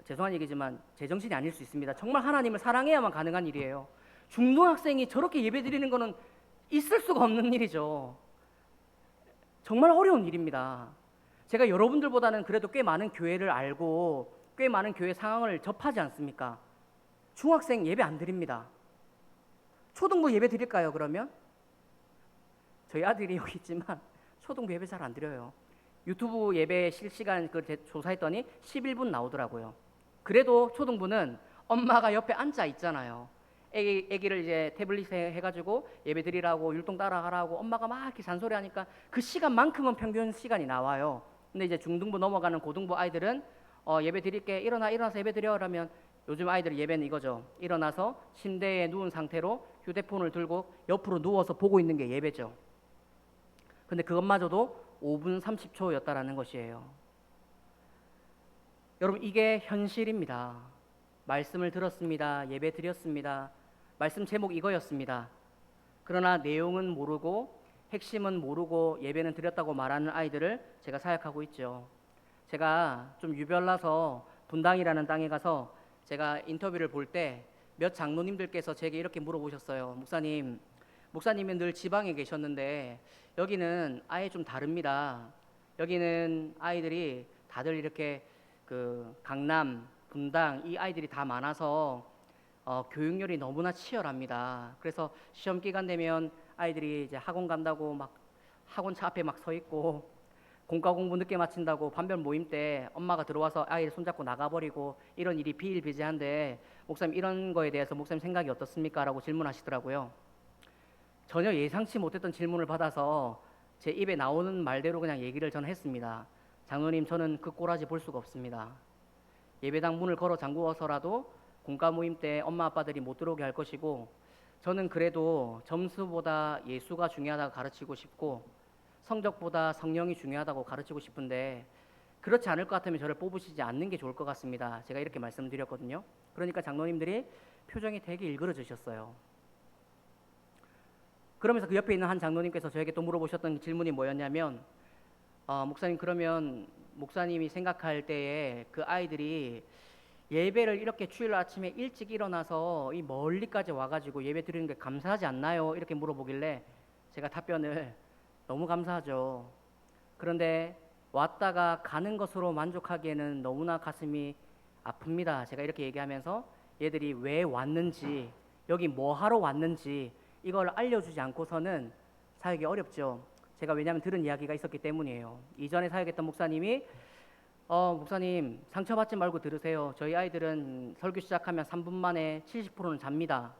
죄송한 얘기지만 제정신이 아닐 수 있습니다. 정말 하나님을 사랑해야만 가능한 일이에요. 중등학생이 저렇게 예배 드리는 거는 있을 수가 없는 일이죠. 정말 어려운 일입니다. 제가 여러분들보다는 그래도 꽤 많은 교회를 알고 꽤 많은 교회 상황을 접하지 않습니까? 중학생 예배 안 드립니다. 초등부 예배 드릴까요, 그러면? 저희 아들이 여기 있지만 초등부 예배 잘 안 드려요. 유튜브 예배 실시간 조사했더니 11분 나오더라고요. 그래도 초등부는 엄마가 옆에 앉아 있잖아요. 애기를 이제 태블릿에 해가지고 예배 드리라고 율동 따라하라고 엄마가 막 이렇게 잔소리하니까 그 시간만큼은 평균 시간이 나와요. 근데 이제 중등부 넘어가는 고등부 아이들은 예배 드릴게, 일어나서 예배 드려. 라면 요즘 아이들 예배는 이거죠. 일어나서 침대에 누운 상태로 휴대폰을 들고 옆으로 누워서 보고 있는 게 예배죠. 근데 그것마저도 5분 30초였다라는 것이에요. 여러분, 이게 현실입니다. 말씀을 들었습니다. 예배 드렸습니다. 말씀 제목 이거였습니다. 그러나 내용은 모르고 핵심은 모르고 예배는 드렸다고 말하는 아이들을 제가 사역하고 있죠. 제가 좀 유별나서 분당이라는 땅에 가서 제가 인터뷰를 볼 때 몇 장로님들께서 제게 이렇게 물어보셨어요. 목사님은 늘 지방에 계셨는데 여기는 아예 좀 다릅니다. 여기는 아이들이 다들 이렇게 강남, 분당 이 아이들이 다 많아서 교육열이 너무나 치열합니다. 그래서 시험 기간 되면 아이들이 이제 학원 간다고 막 학원차 앞에 막 서 있고 공과 공부 늦게 마친다고 반별 모임 때 엄마가 들어와서 아이를 손잡고 나가버리고 이런 일이 비일비재한데 목사님 이런 거에 대해서 목사님 생각이 어떻습니까? 라고 질문하시더라고요. 전혀 예상치 못했던 질문을 받아서 제 입에 나오는 말대로 그냥 얘기를 저는 했습니다. 장로님, 저는 그 꼬라지 볼 수가 없습니다. 예배당 문을 걸어 잠그어서라도 공과 모임 때 엄마 아빠들이 못 들어오게 할 것이고 저는 그래도 점수보다 예수가 중요하다고 가르치고 싶고 성적보다 성령이 중요하다고 가르치고 싶은데 그렇지 않을 것 같으면 저를 뽑으시지 않는 게 좋을 것 같습니다. 제가 이렇게 말씀드렸거든요. 그러니까 장로님들이 표정이 되게 일그러지셨어요. 그러면서 그 옆에 있는 한 장로님께서 저에게 또 물어보셨던 질문이 뭐였냐면 목사님, 그러면 목사님이 생각할 때에 그 아이들이 예배를 이렇게 주일 아침에 일찍 일어나서 이 멀리까지 와가지고 예배 드리는 게 감사하지 않나요? 이렇게 물어보길래 제가 답변을 너무 감사하죠. 그런데 왔다가 가는 것으로 만족하기에는 너무나 가슴이 아픕니다. 제가 이렇게 얘기하면서 얘들이 왜 왔는지 여기 뭐 하러 왔는지 이걸 알려주지 않고서는 사역이 어렵죠. 제가 왜냐하면 들은 이야기가 있었기 때문이에요. 이전에 사역했던 목사님이 목사님 상처받지 말고 들으세요. 저희 아이들은 설교 시작하면 3분 만에 70%는 잡니다.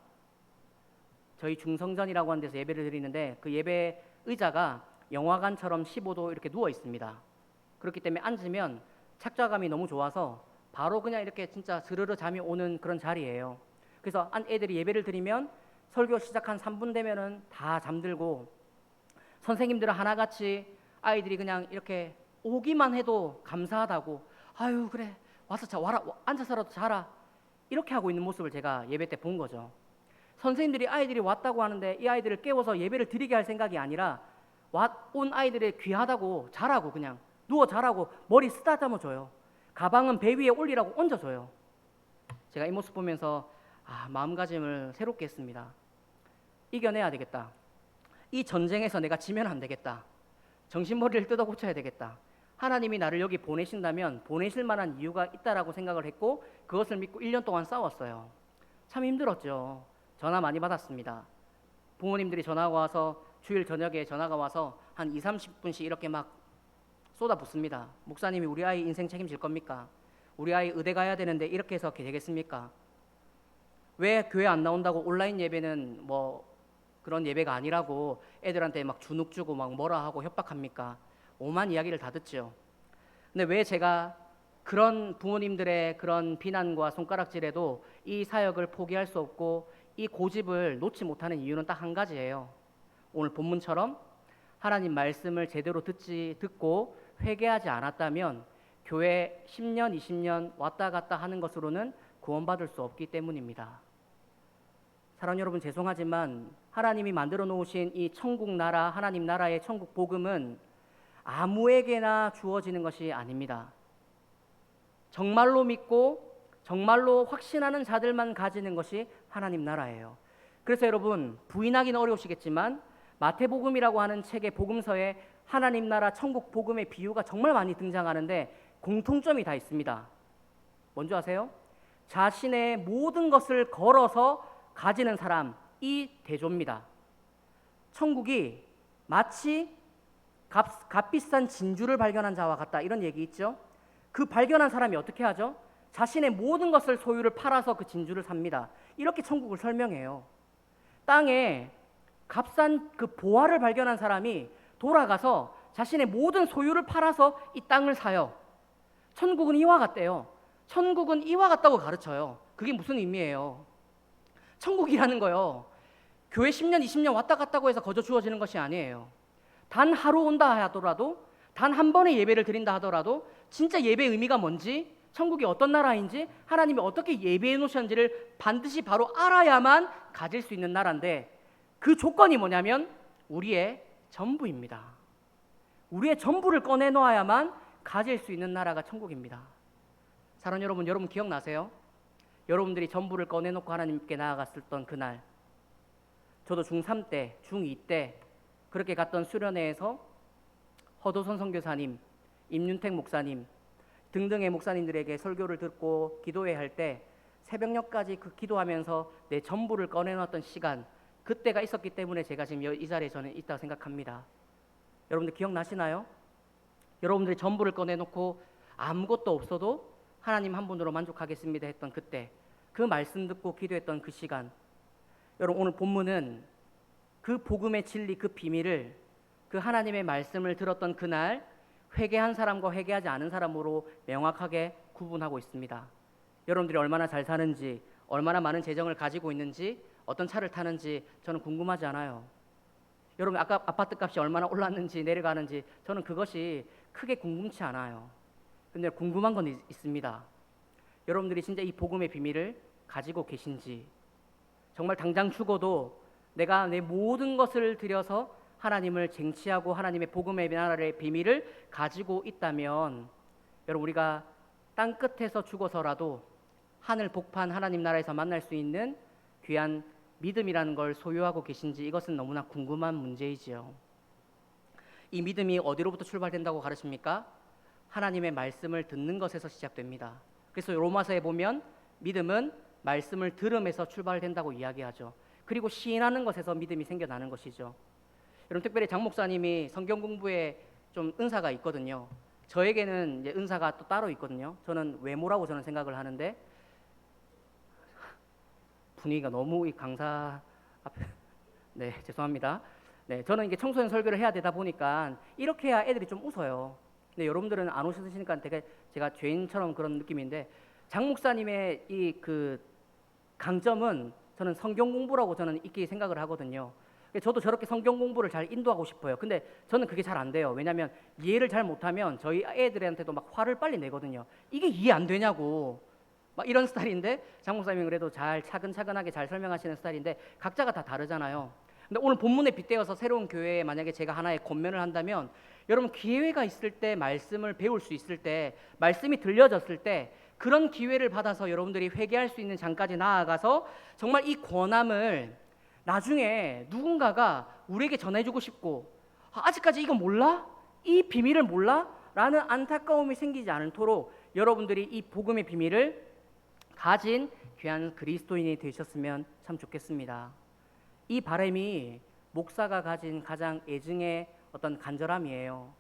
저희 중성전이라고 하는 데서 예배를 드리는데 그 예배 의자가 영화관처럼 15도 이렇게 누워 있습니다. 그렇기 때문에 앉으면 착좌감이 너무 좋아서 바로 그냥 이렇게 진짜 스르르 잠이 오는 그런 자리예요. 그래서 애들이 예배를 드리면 설교 시작한 3분 되면은 다 잠들고 선생님들은 하나같이 아이들이 그냥 이렇게 오기만 해도 감사하다고 아유 그래 와서 와라 앉아서라도 자라 이렇게 하고 있는 모습을 제가 예배 때 본 거죠. 선생님들이 아이들이 왔다고 하는데 이 아이들을 깨워서 예배를 드리게 할 생각이 아니라 온 아이들의 귀하다고 자라고 그냥 누워 자라고 머리 쓰다듬어 줘요. 가방은 배 위에 올리라고 얹어줘요. 제가 이 모습 보면서 마음가짐을 새롭게 했습니다. 이겨내야 되겠다. 이 전쟁에서 내가 지면 안 되겠다. 정신머리를 뜯어 고쳐야 되겠다. 하나님이 나를 여기 보내신다면 보내실 만한 이유가 있다라고 생각을 했고 그것을 믿고 1년 동안 싸웠어요. 참 힘들었죠. 전화 많이 받았습니다. 부모님들이 전화가 와서 주일 저녁에 전화가 와서 한 20-30분씩 이렇게 막 쏟아붓습니다. 목사님이 우리 아이 인생 책임질 겁니까? 우리 아이 의대 가야 되는데 이렇게 해서 되겠습니까? 왜 교회 안 나온다고 온라인 예배는 뭐 그런 예배가 아니라고 애들한테 막 주눅 주고 막 뭐라 하고 협박합니까? 오만 이야기를 다 듣죠. 근데 왜 제가 그런 부모님들의 그런 비난과 손가락질에도 이 사역을 포기할 수 없고 이 고집을 놓지 못하는 이유는 딱 한 가지예요. 오늘 본문처럼 하나님 말씀을 제대로 듣고 회개하지 않았다면 교회 10년, 20년 왔다 갔다 하는 것으로는 구원받을 수 없기 때문입니다. 사랑하는 여러분, 죄송하지만 하나님이 만들어 놓으신 이 천국 나라, 하나님 나라의 천국 복음은 아무에게나 주어지는 것이 아닙니다. 정말로 믿고 정말로 확신하는 자들만 가지는 것이 하나님 나라예요. 그래서 여러분, 부인하기는 어려우시겠지만 마태복음이라고 하는 책의 복음서에 하나님 나라 천국 복음의 비유가 정말 많이 등장하는데 공통점이 다 있습니다. 뭔지 아세요? 자신의 모든 것을 걸어서 가지는 사람, 이 대조입니다. 천국이 마치 값비싼 진주를 발견한 자와 같다, 이런 얘기 있죠. 그 발견한 사람이 어떻게 하죠? 자신의 모든 것을 소유를 팔아서 그 진주를 삽니다. 이렇게 천국을 설명해요. 땅에 값싼 그 보화를 발견한 사람이 돌아가서 자신의 모든 소유를 팔아서 이 땅을 사요. 천국은 이와 같대요. 천국은 이와 같다고 가르쳐요. 그게 무슨 의미예요? 천국이라는 거요, 교회 10년, 20년 왔다 갔다고 해서 거저 주어지는 것이 아니에요. 단 하루 온다 하더라도, 단 한 번의 예배를 드린다 하더라도 진짜 예배의 의미가 뭔지, 천국이 어떤 나라인지, 하나님이 어떻게 예배해 놓으셨는지를 반드시 바로 알아야만 가질 수 있는 나라인데, 그 조건이 뭐냐면 우리의 전부입니다. 우리의 전부를 꺼내 놓아야만 가질 수 있는 나라가 천국입니다. 사랑하는 여러분, 여러분 기억나세요? 여러분들이 전부를 꺼내 놓고 하나님께 나아갔었던 그날, 저도 중3 때, 중2 때 그렇게 갔던 수련회에서 허도선 선교사님, 임윤택 목사님 등등의 목사님들에게 설교를 듣고 기도회 할 때 새벽녘까지 그 기도하면서 내 전부를 꺼내놨던 시간, 그때가 있었기 때문에 제가 지금 이 자리에 저는 있다고 생각합니다. 여러분들 기억나시나요? 여러분들이 전부를 꺼내놓고 아무것도 없어도 하나님 한 분으로 만족하겠습니다 했던 그때, 그 말씀 듣고 기도했던 그 시간, 여러분 오늘 본문은 그 복음의 진리, 그 비밀을 그 하나님의 말씀을 들었던 그날 회개한 사람과 회개하지 않은 사람으로 명확하게 구분하고 있습니다. 여러분들이 얼마나 잘 사는지, 얼마나 많은 재정을 가지고 있는지, 어떤 차를 타는지 저는 궁금하지 않아요. 여러분 아까 아파트 값이 얼마나 올랐는지 내려가는지 저는 그것이 크게 궁금치 않아요. 근데 궁금한 건 있습니다. 여러분들이 진짜 이 복음의 비밀을 가지고 계신지, 정말 당장 죽어도 내가 내 모든 것을 들여서 하나님을 쟁취하고 하나님의 복음의 나라의 비밀을 가지고 있다면, 여러분 우리가 땅끝에서 죽어서라도 하늘 복판 하나님 나라에서 만날 수 있는 귀한 믿음이라는 걸 소유하고 계신지, 이것은 너무나 궁금한 문제이지요. 이 믿음이 어디로부터 출발된다고 가르칩니까? 하나님의 말씀을 듣는 것에서 시작됩니다. 그래서 로마서에 보면 믿음은 말씀을 들음에서 출발된다고 이야기하죠. 그리고 시인하는 것에서 믿음이 생겨나는 것이죠. 여러분 특별히 장 목사님이 성경 공부에 좀 은사가 있거든요. 저에게는 이제 은사가 또 따로 있거든요. 저는 외모라고 저는 생각을 하는데, 분위기가 너무 이 강사 앞에 네 죄송합니다. 네 저는 이게 청소년 설교를 해야 되다 보니까 이렇게 해야 애들이 좀 웃어요. 근데 여러분들은 안 오셨으니까 되게 제가 죄인처럼 그런 느낌인데, 장 목사님의 이 그 강점은 저는 성경 공부라고 저는 있게 생각을 하거든요. 저도 저렇게 성경 공부를 잘 인도하고 싶어요. 근데 저는 그게 잘 안 돼요. 왜냐하면 이해를 잘 못하면 저희 애들한테도 막 화를 빨리 내거든요. 이게 이해 안 되냐고 막 이런 스타일인데, 장 목사님은 그래도 잘 차근차근하게 잘 설명하시는 스타일인데 각자가 다 다르잖아요. 근데 오늘 본문에 빗대어서 새로운 교회에 만약에 제가 하나의 권면을 한다면, 여러분 기회가 있을 때 말씀을 배울 수 있을 때, 말씀이 들려졌을 때 그런 기회를 받아서 여러분들이 회개할 수 있는 장까지 나아가서 정말 이 권함을 나중에 누군가가 우리에게 전해주고 싶고, 아직까지 이거 몰라? 이 비밀을 몰라? 라는 안타까움이 생기지 않도록 여러분들이 이 복음의 비밀을 가진 귀한 그리스도인이 되셨으면 참 좋겠습니다. 이 바람이 목사가 가진 가장 애증의 어떤 간절함이에요.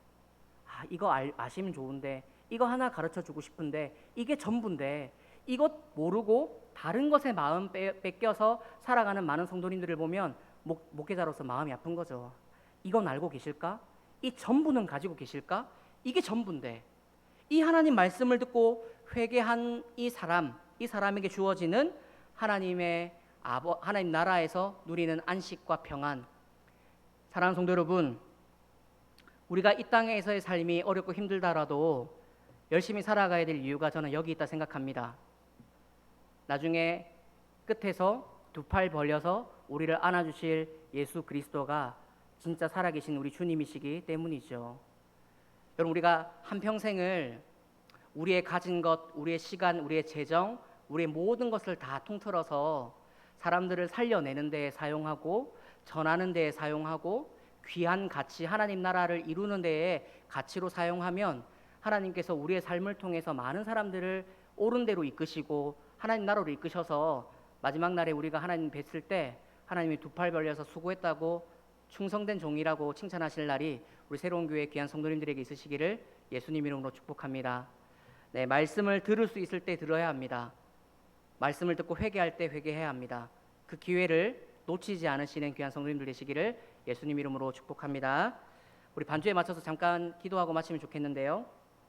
이거 아시면 좋은데, 이거 하나 가르쳐주고 싶은데, 이게 전부인데 이것 모르고 다른 것에 마음 뺏겨서 살아가는 많은 성도님들을 보면 목회자로서 마음이 아픈 거죠. 이건 알고 계실까? 이 전부는 가지고 계실까? 이게 전부인데, 이 하나님 말씀을 듣고 회개한 이 사람에게 주어지는 하나님 나라에서 누리는 안식과 평안. 사랑하는 성도 여러분, 우리가 이 땅에서의 삶이 어렵고 힘들다라도 열심히 살아가야 될 이유가 저는 여기 있다 생각합니다. 나중에 끝에서 두 팔 벌려서 우리를 안아주실 예수 그리스도가 진짜 살아계신 우리 주님이시기 때문이죠. 여러분, 우리가 한평생을 우리의 가진 것, 우리의 시간, 우리의 재정, 우리의 모든 것을 다 통틀어서 사람들을 살려내는 데에 사용하고, 전하는 데에 사용하고, 귀한 가치, 하나님 나라를 이루는 데에 가치로 사용하면 하나님께서 우리의 삶을 통해서 많은 사람들을 옳은 대로 이끄시고 하나님 나라로 이끄셔서 마지막 날에 우리가 하나님 뵀을 때 하나님이 두 팔 벌려서 수고했다고 충성된 종이라고 칭찬하실 날이 우리 새로운 교회 귀한 성도님들에게 있으시기를 예수님 이름으로 축복합니다. 네, 말씀을 들을 수 있을 때 들어야 합니다. 말씀을 듣고 회개할 때 회개해야 합니다. 그 기회를 놓치지 않으시는 귀한 성도님들 되시기를 예수님 이름으로 축복합니다. 우리 반주에 맞춰서 잠깐 기도하고 마치면 좋겠는데요.